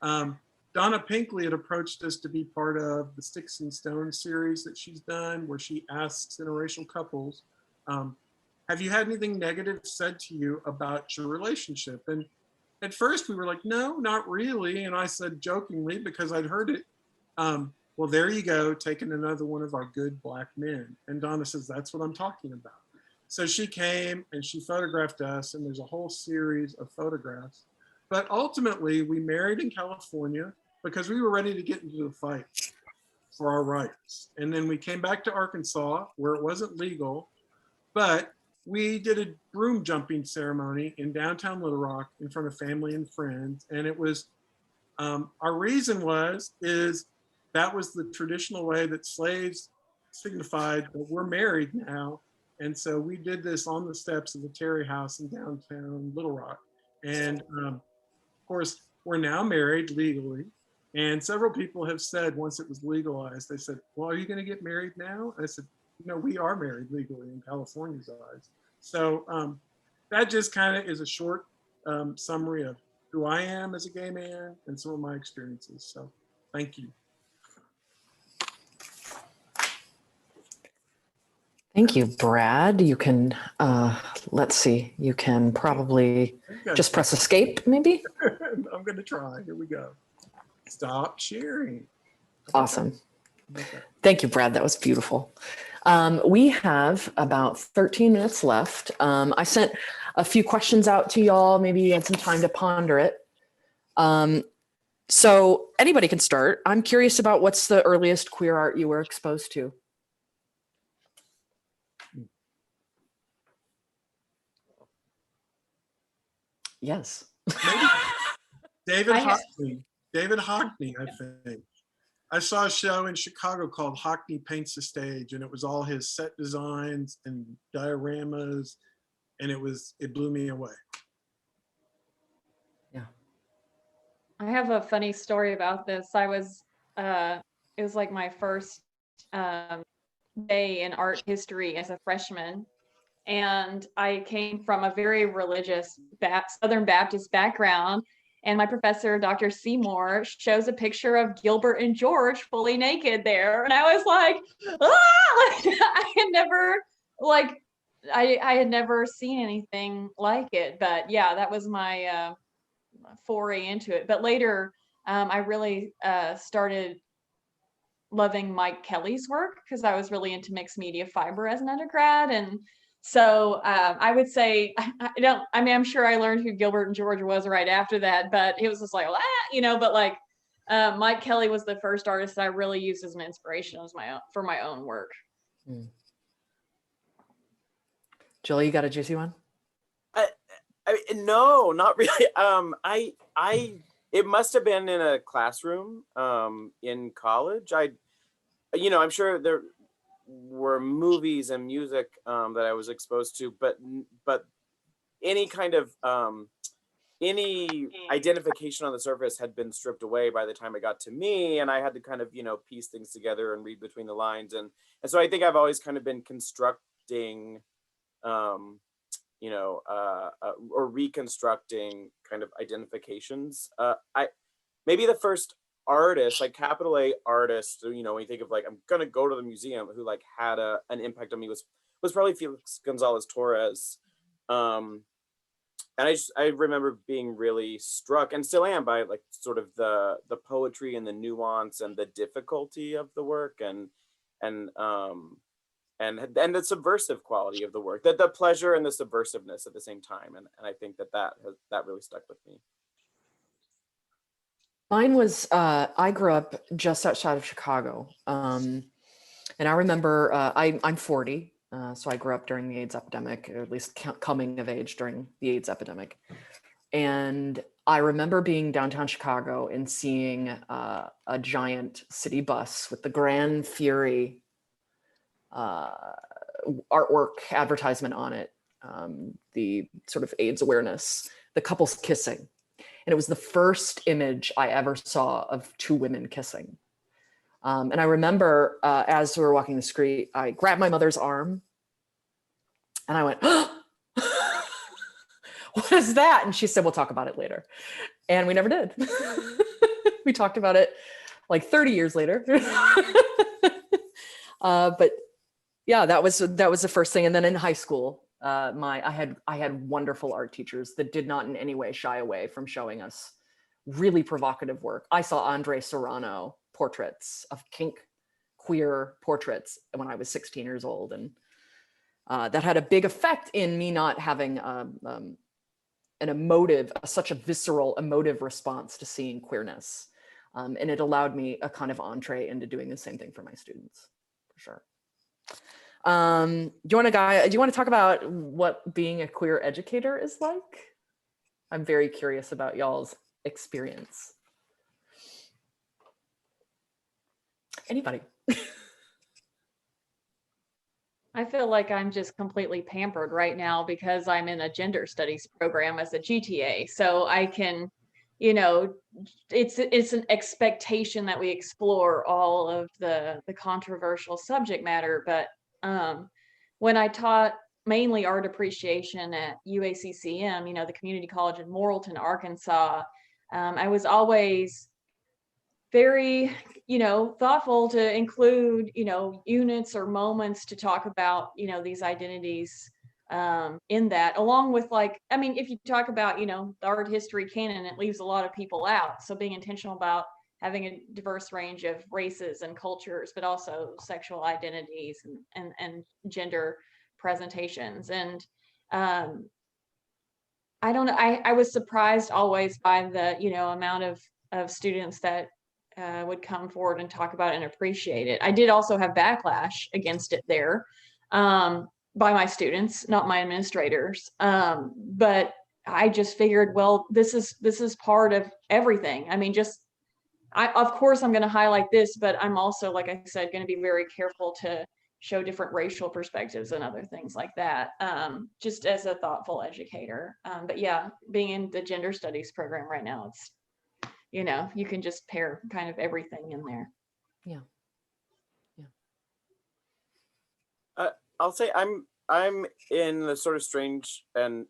Donna Pinkley had approached us to be part of the Sticks and Stones series that she's done, where she asks interracial couples, have you had anything negative said to you about your relationship? And at first we were like, no, not really. And I said jokingly, because I'd heard it, well, there you go, taking another one of our good Black men. And Donna says, that's what I'm talking about. So she came and she photographed us, and there's a whole series of photographs. But ultimately, we married in California because we were ready to get into the fight for our rights. And then we came back to Arkansas, where it wasn't legal, but we did a broom jumping ceremony in downtown Little Rock in front of family and friends. And it was, our reason is that was the traditional way that slaves signified that we're married now. And so we did this on the steps of the Terry House in downtown Little Rock. And of course, we're now married legally. And several people have said, once it was legalized, they said, well, are you going to get married now? I said, no, we are married legally in California's eyes. So that just kind of is a short summary of who I am as a gay man and some of my experiences. So thank you. Thank you, Brad. You can, let's see, you can probably just press escape, maybe? I'm going to try. Here we go. Stop sharing. Awesome. Okay. Thank you, Brad. That was beautiful. We have about 13 minutes left. I sent a few questions out to y'all. Maybe you had some time to ponder it. So anybody can start. I'm curious about what's the earliest queer art you were exposed to? Yes. David Hockney. David Hockney, I think. I saw a show in Chicago called Hockney Paints the Stage, and it was all his set designs and dioramas, and it blew me away. Yeah. I have a funny story about this. It was like my first day in art history as a freshman. And I came from a very religious Southern Baptist background. And my professor, Dr. Seymour, shows a picture of Gilbert and George fully naked there. And I was like, ah! I had never seen anything like it. But yeah, that was my foray into it. But later, I really started loving Mike Kelly's work because I was really into mixed media fiber as an undergrad. And so I would say, I'm sure I learned who Gilbert and George was right after that, but it was just like, but like Mike Kelly was the first artist that I really used as an inspiration for my own work. Jill, you got a juicy one? No, not really. It must have been in a classroom in college. I'm sure there were movies and music that I was exposed to, but any kind of any identification on the surface had been stripped away by the time it got to me, and I had to kind of piece things together and read between the lines, and so I think I've always kind of been constructing or reconstructing kind of identifications. Maybe the first artist, like capital A artist, when you think of like, I'm gonna go to the museum, who like had an impact on me was probably Felix Gonzalez Torres. And I remember being really struck, and still am, by like sort of the poetry and the nuance and the difficulty of the work, and the subversive quality of the work, the pleasure and the subversiveness at the same time. And I think that really stuck with me. Mine was, I grew up just outside of Chicago. And I remember, I'm 40, so I grew up during the AIDS epidemic, or at least coming of age during the AIDS epidemic. And I remember being downtown Chicago and seeing a giant city bus with the Grand Fury artwork advertisement on it, the sort of AIDS awareness, the couples kissing. And it was the first image I ever saw of two women kissing. And I remember as we were walking the street, I grabbed my mother's arm and I went, oh, what is that? And she said, we'll talk about it later. And we never did. We talked about it like 30 years later. But yeah, that was the first thing. And then in high school, I had wonderful art teachers that did not in any way shy away from showing us really provocative work. I saw Andre Serrano portraits of kink queer portraits when I was 16 years old. And that had a big effect in me not having an emotive, such a visceral emotive response to seeing queerness. And it allowed me a kind of entree into doing the same thing for my students, for sure. Do you want to talk about what being a queer educator is like? I'm very curious about y'all's experience. Anybody? I feel like I'm just completely pampered right now because I'm in a gender studies program as a GTA. So I can, you know, it's an expectation that we explore all of the controversial subject matter. But when I taught mainly art appreciation at UACCM, you know, the community college in Morrilton, Arkansas, I was always very, you know, thoughtful to include, you know, units or moments to talk about, you know, these identities in that, along with like, I mean, if you talk about, you know, the art history canon, it leaves a lot of people out. So being intentional about having a diverse range of races and cultures, but also sexual identities and gender presentations. And I don't know, I was surprised always by the, you know, amount of students that would come forward and talk about it and appreciate it. I did also have backlash against it there by my students, not my administrators. But I just figured, well, this is part of everything. I mean, of course I'm going to highlight this, but I'm also, like I said, going to be very careful to show different racial perspectives and other things like that, just as a thoughtful educator. But yeah, being in the gender studies program right now, it's, you know, you can just pair kind of everything in there. Yeah. I'll say I'm in the sort of strange and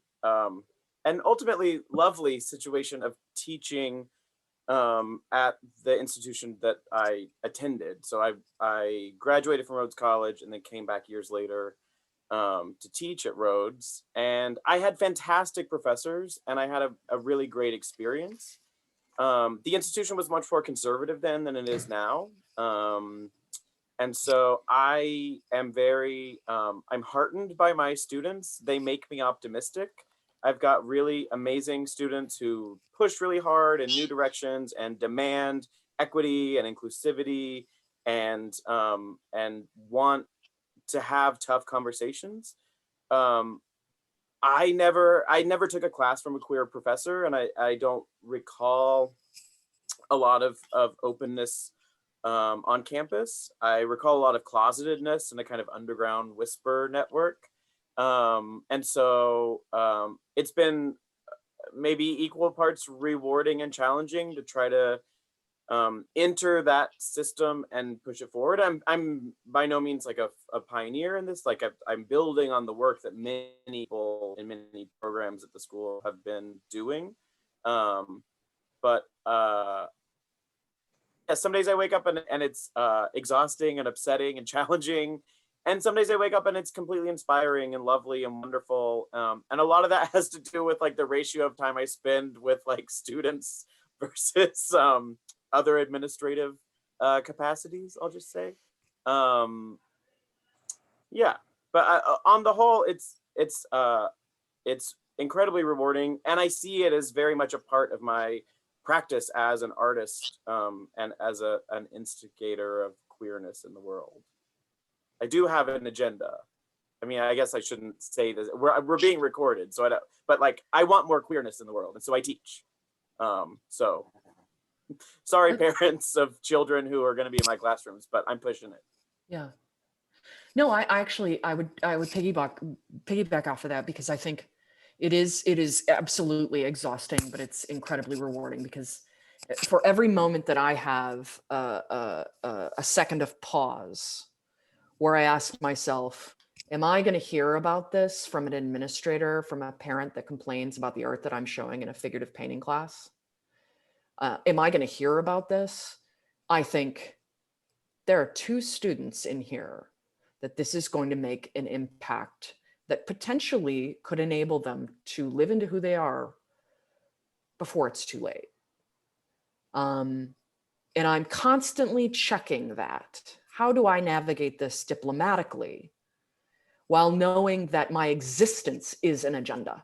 ultimately lovely situation of teaching at the institution that I attended. So I graduated from Rhodes College and then came back years later to teach at Rhodes. And I had fantastic professors and I had a really great experience. The institution was much more conservative then than it is now. And so I am I'm heartened by my students. They make me optimistic. I've got really amazing students who push really hard in new directions and demand equity and inclusivity and want to have tough conversations. I never took a class from a queer professor, and I don't recall a lot of openness on campus. I recall a lot of closetedness and a kind of underground whisper network. And so it's been maybe equal parts rewarding and challenging to try to enter that system and push it forward. I'm by no means like a pioneer in this. Like I'm building on the work that many people in many programs at the school have been doing. But yeah, some days I wake up and it's exhausting and upsetting and challenging. And some days I wake up and it's completely inspiring and lovely and wonderful. And a lot of that has to do with like the ratio of time I spend with like students versus other administrative capacities, I'll just say. Yeah, but on the whole, it's incredibly rewarding. And I see it as very much a part of my practice as an artist and as an instigator of queerness in the world. I do have an agenda. I mean, I guess I shouldn't say this. We're being recorded, so I don't. But like, I want more queerness in the world, and so I teach. So, sorry, parents of children who are going to be in my classrooms, but I'm pushing it. Yeah. No, I would piggyback off of that, because I think it is absolutely exhausting, but it's incredibly rewarding, because for every moment that I have a second of pause where I ask myself, am I going to hear about this from an administrator, from a parent that complains about the art that I'm showing in a figurative painting class? Am I going to hear about this? I think there are 2 students in here that this is going to make an impact that potentially could enable them to live into who they are before it's too late. And I'm constantly checking that. How do I navigate this diplomatically while knowing that my existence is an agenda?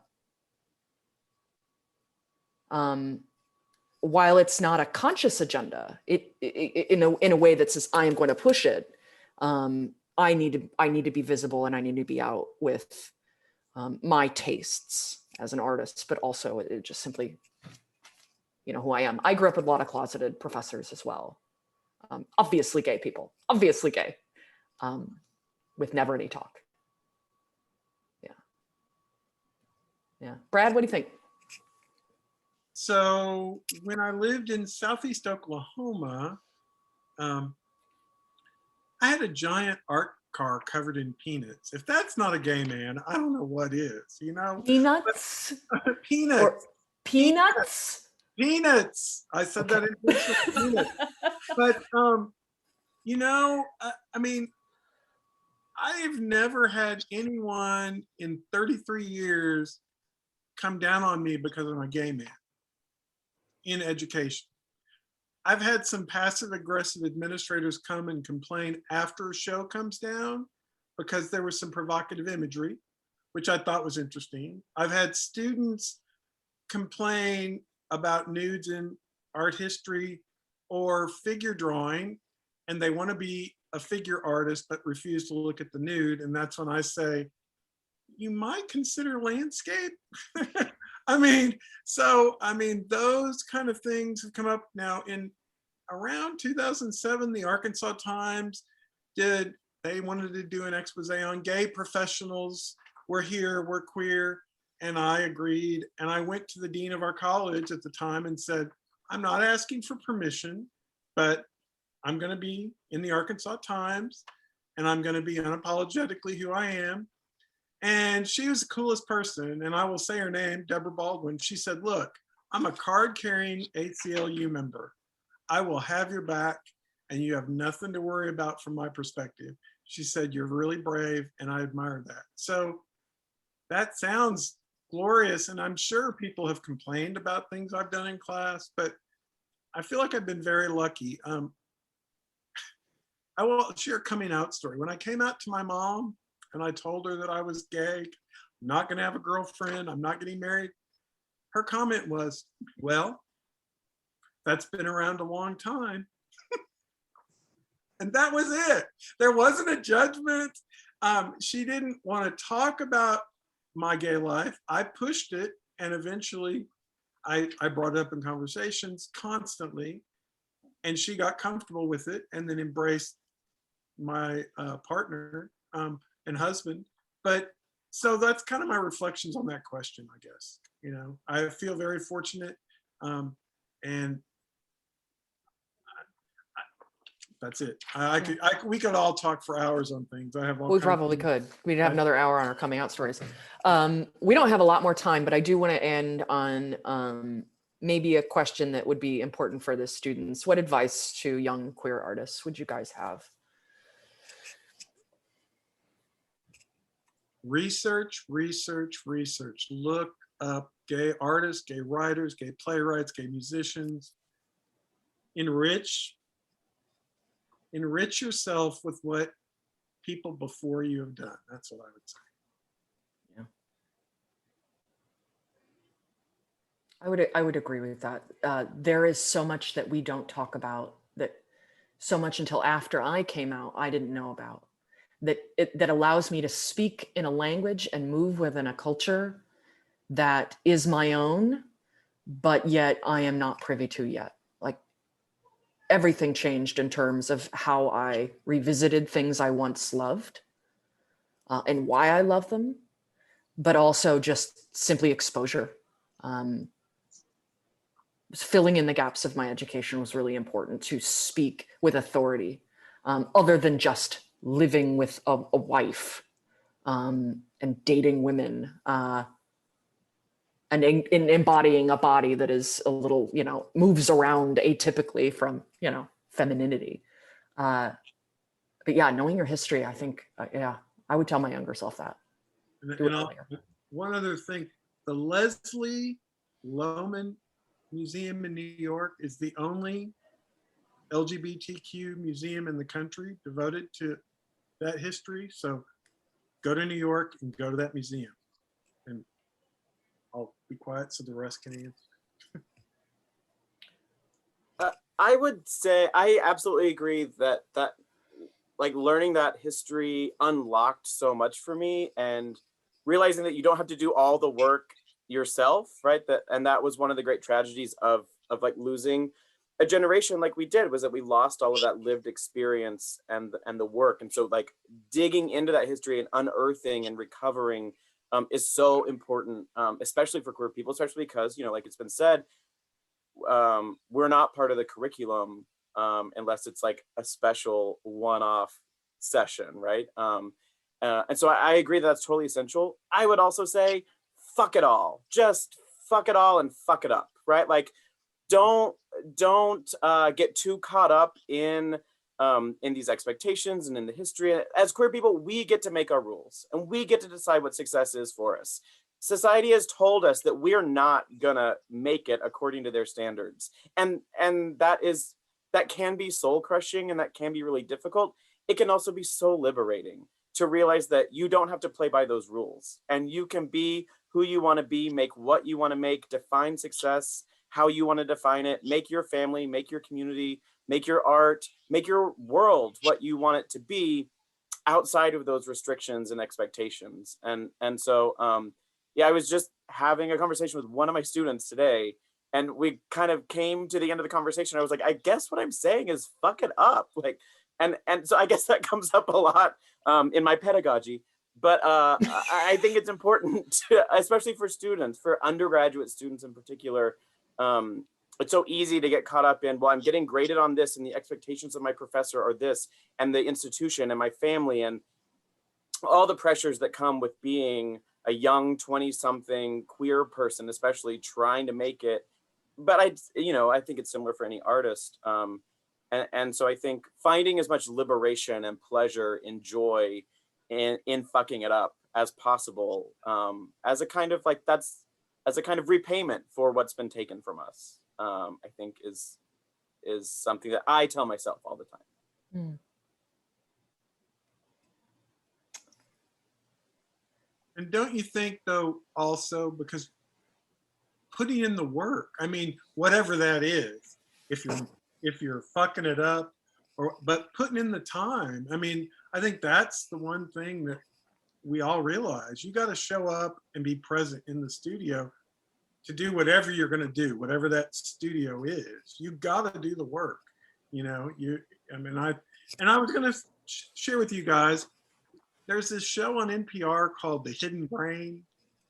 While it's not a conscious agenda, in a way that says I am going to push it, I need to be visible, and I need to be out with my tastes as an artist, but also it just simply, who I am. I grew up with a lot of closeted professors as well. Obviously gay people, obviously gay, with never any talk. Yeah. Brad, what do you think? So when I lived in Southeast Oklahoma, I had a giant art car covered in peanuts. If that's not a gay man, I don't know what is, Peanuts? Peanuts. Or peanuts? Peanuts. I said that in peanuts. But, I mean, I've never had anyone in 33 years come down on me because I'm a gay man in education. I've had some passive aggressive administrators come and complain after a show comes down because there was some provocative imagery, which I thought was interesting. I've had students complain about nudes in art history or figure drawing, and they want to be a figure artist but refuse to look at the nude. And that's when I say, you might consider landscape. Those kind of things have come up now. In around 2007, the Arkansas Times they wanted to do an expose on gay professionals. We're here, we're queer. And I agreed. And I went to the dean of our college at the time and said, I'm not asking for permission, but I'm going to be in the Arkansas Times and I'm going to be unapologetically who I am. And she was the coolest person. And I will say her name, Deborah Baldwin. She said, look, I'm a card carrying ACLU member. I will have your back and you have nothing to worry about from my perspective. She said, you're really brave. And I admire that. So that sounds glorious. And I'm sure people have complained about things I've done in class, but I feel like I've been very lucky. I will share a coming out story. When I came out to my mom and I told her that I was gay, I'm not going to have a girlfriend, I'm not getting married, her comment was, well, that's been around a long time. And that was it. There wasn't a judgment. She didn't want to talk about my gay life. I pushed it, and eventually I brought it up in conversations constantly, and she got comfortable with it and then embraced my partner and husband. But so that's kind of my reflections on that question, I guess. I feel very fortunate, and that's it. We could all talk for hours on things. We probably could. We'd have another hour on our coming out stories. We don't have a lot more time, but I do want to end on maybe a question that would be important for the students. What advice to young queer artists would you guys have? Research, research, research. Look up gay artists, gay writers, gay playwrights, gay musicians. Enrich yourself with what people before you have done. That's what I would say. Yeah. I would agree with that. There is so much that we don't talk about, that so much until after I came out, I didn't know about, that allows me to speak in a language and move within a culture that is my own, but yet I am not privy to yet. Like, everything changed in terms of how I revisited things I once loved and why I love them, but also just simply exposure. filling in the gaps of my education was really important, to speak with authority, other than just living with a wife and dating women and in embodying a body that is a little, moves around atypically from, femininity. But yeah, knowing your history, I think, I would tell my younger self that. One other thing, the Leslie Lohman Museum in New York is the only LGBTQ museum in the country devoted to that history. So go to New York and go to that museum. And I'll be quiet so the rest can answer. I would say I absolutely agree that like learning that history unlocked so much for me, and realizing that you don't have to do all the work yourself, right? That was one of the great tragedies of like losing a generation like we did, was that we lost all of that lived experience and the work. And so like digging into that history and unearthing and recovering is so important, especially for queer people, especially because, like it's been said, we're not part of the curriculum unless it's like a special one-off session, right? And so I agree that that's totally essential. I would also say, fuck it all. Just fuck it all and fuck it up, right? Like, don't get too caught up in these expectations and in the history. As queer people, we get to make our rules and we get to decide what success is for us. Society has told us that we're not gonna make it according to their standards, and that can be soul crushing, and that can be really difficult. It can also be so liberating to realize that you don't have to play by those rules, and you can be who you want to be, make what you want to make, define success how you want to define it, make your family, make your community, make your art, make your world what you want it to be, outside of those restrictions and expectations. And so I was just having a conversation with one of my students today, and we kind of came to the end of the conversation. I was like, I guess what I'm saying is fuck it up. Like, and so I guess that comes up a lot in my pedagogy. But I think it's important, especially for students, for undergraduate students in particular. It's so easy to get caught up in, well, I'm getting graded on this, and the expectations of my professor are this, and the institution and my family, and all the pressures that come with being a young 20-something queer person, especially trying to make it. But I think it's similar for any artist. And so I think finding as much liberation and pleasure and joy in fucking it up as possible, as a kind of repayment for what's been taken from us, I think is something that I tell myself all the time. And don't you think, though, also, because putting in the work, I mean, whatever that is, if you're fucking it up, but putting in the time, I mean, I think that's the one thing that we all realize. You got to show up and be present in the studio to do whatever you're going to do, whatever that studio is. You got to do the work, I was going to share with you guys, there's this show on NPR called The Hidden Brain.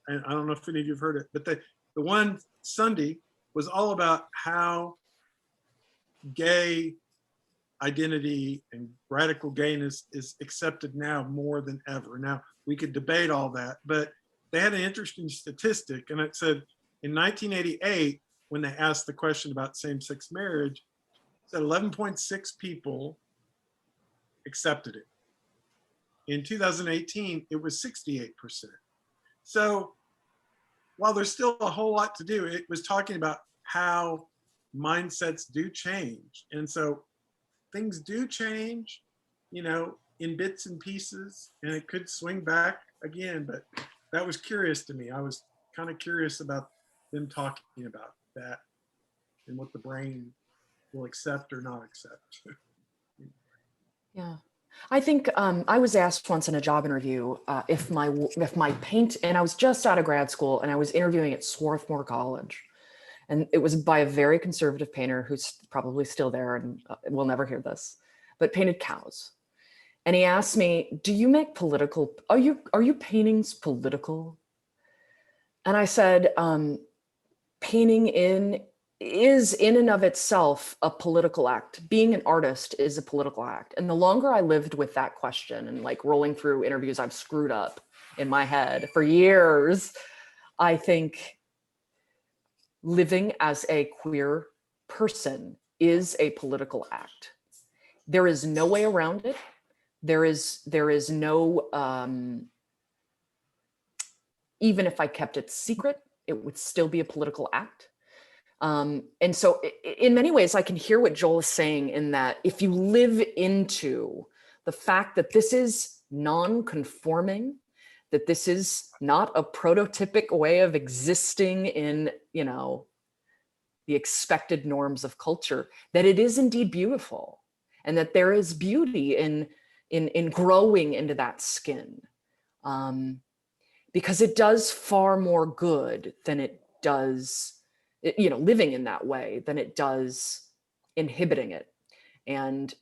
And I don't know if any of you have heard it, but the one Sunday was all about how gay identity and radical gayness is accepted now more than ever. Now, we could debate all that, but they had an interesting statistic, and it said in 1988, when they asked the question about same-sex marriage, it said 11.6 people accepted it. In 2018, it was 68%. So while there's still a whole lot to do, it was talking about how mindsets do change. And so things do change, in bits and pieces, and it could swing back again, but that was curious to me. I was kind of curious about them talking about that and what the brain will accept or not accept. Yeah. I think I was asked once in a job interview if my paint, and I was just out of grad school and I was interviewing at Swarthmore College, and it was by a very conservative painter who's probably still there and will never hear this, but painted cows. And he asked me, "Do you make political? Are you paintings political?" And I said, "Painting in is in and of itself a political act. Being an artist is a political act. And the longer I lived with that question and like rolling through interviews I've screwed up in my head for years, I think living as a queer person is a political act. There is no way around it. There is no, even if I kept it secret, it would still be a political act. And so in many ways, I can hear what Joel is saying in that if you live into the fact that this is non-conforming, that this is not a prototypic way of existing in, you know, the expected norms of culture, that it is indeed beautiful, and that there is beauty in growing into that skin, because it does far more good than it does, you know, living in that way than it does inhibiting it and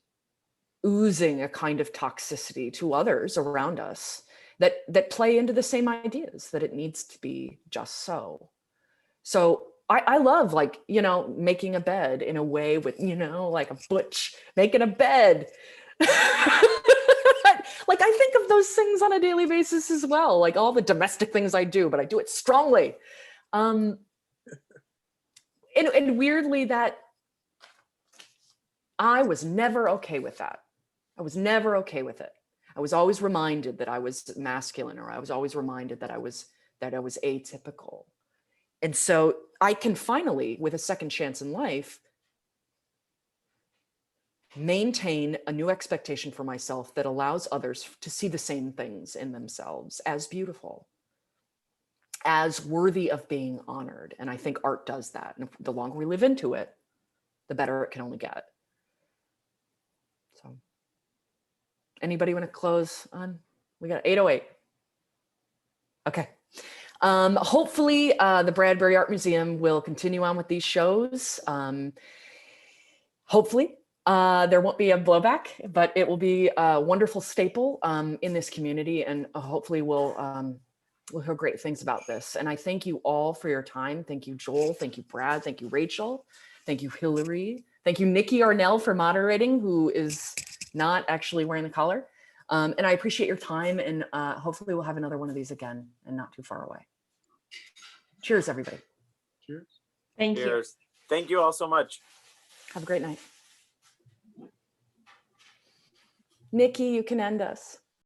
oozing a kind of toxicity to others around us that play into the same ideas that it needs to be just so. So I love, like, you know, making a bed in a way with, you know, like a butch making a bed. Like I think of those things on a daily basis as well, like all the domestic things I do, but I do it strongly. And weirdly, that I was never okay with that. I was never okay with it. I was always reminded that I was masculine, or I was always reminded that I was atypical. And so I can finally, with a second chance in life, maintain a new expectation for myself that allows others to see the same things in themselves as beautiful, as worthy of being honored. And I think art does that. And the longer we live into it, the better it can only get. So anybody want to close on? We got 8:08. Okay. Hopefully the Bradbury Art Museum will continue on with these shows. Hopefully there won't be a blowback, but it will be a wonderful staple in this community, and hopefully we'll hear great things about this. And I thank you all for your time. Thank you, Joel. Thank you, Brad. Thank you, Rachel. Thank you, Hillary. Thank you, Nikki Arnell, for moderating, who is not actually wearing the collar. And I appreciate your time, and hopefully we'll have another one of these again and not too far away. Cheers, everybody. Cheers. Thank you. Cheers. Thank you all so much. Have a great night. Nikki, you can end us.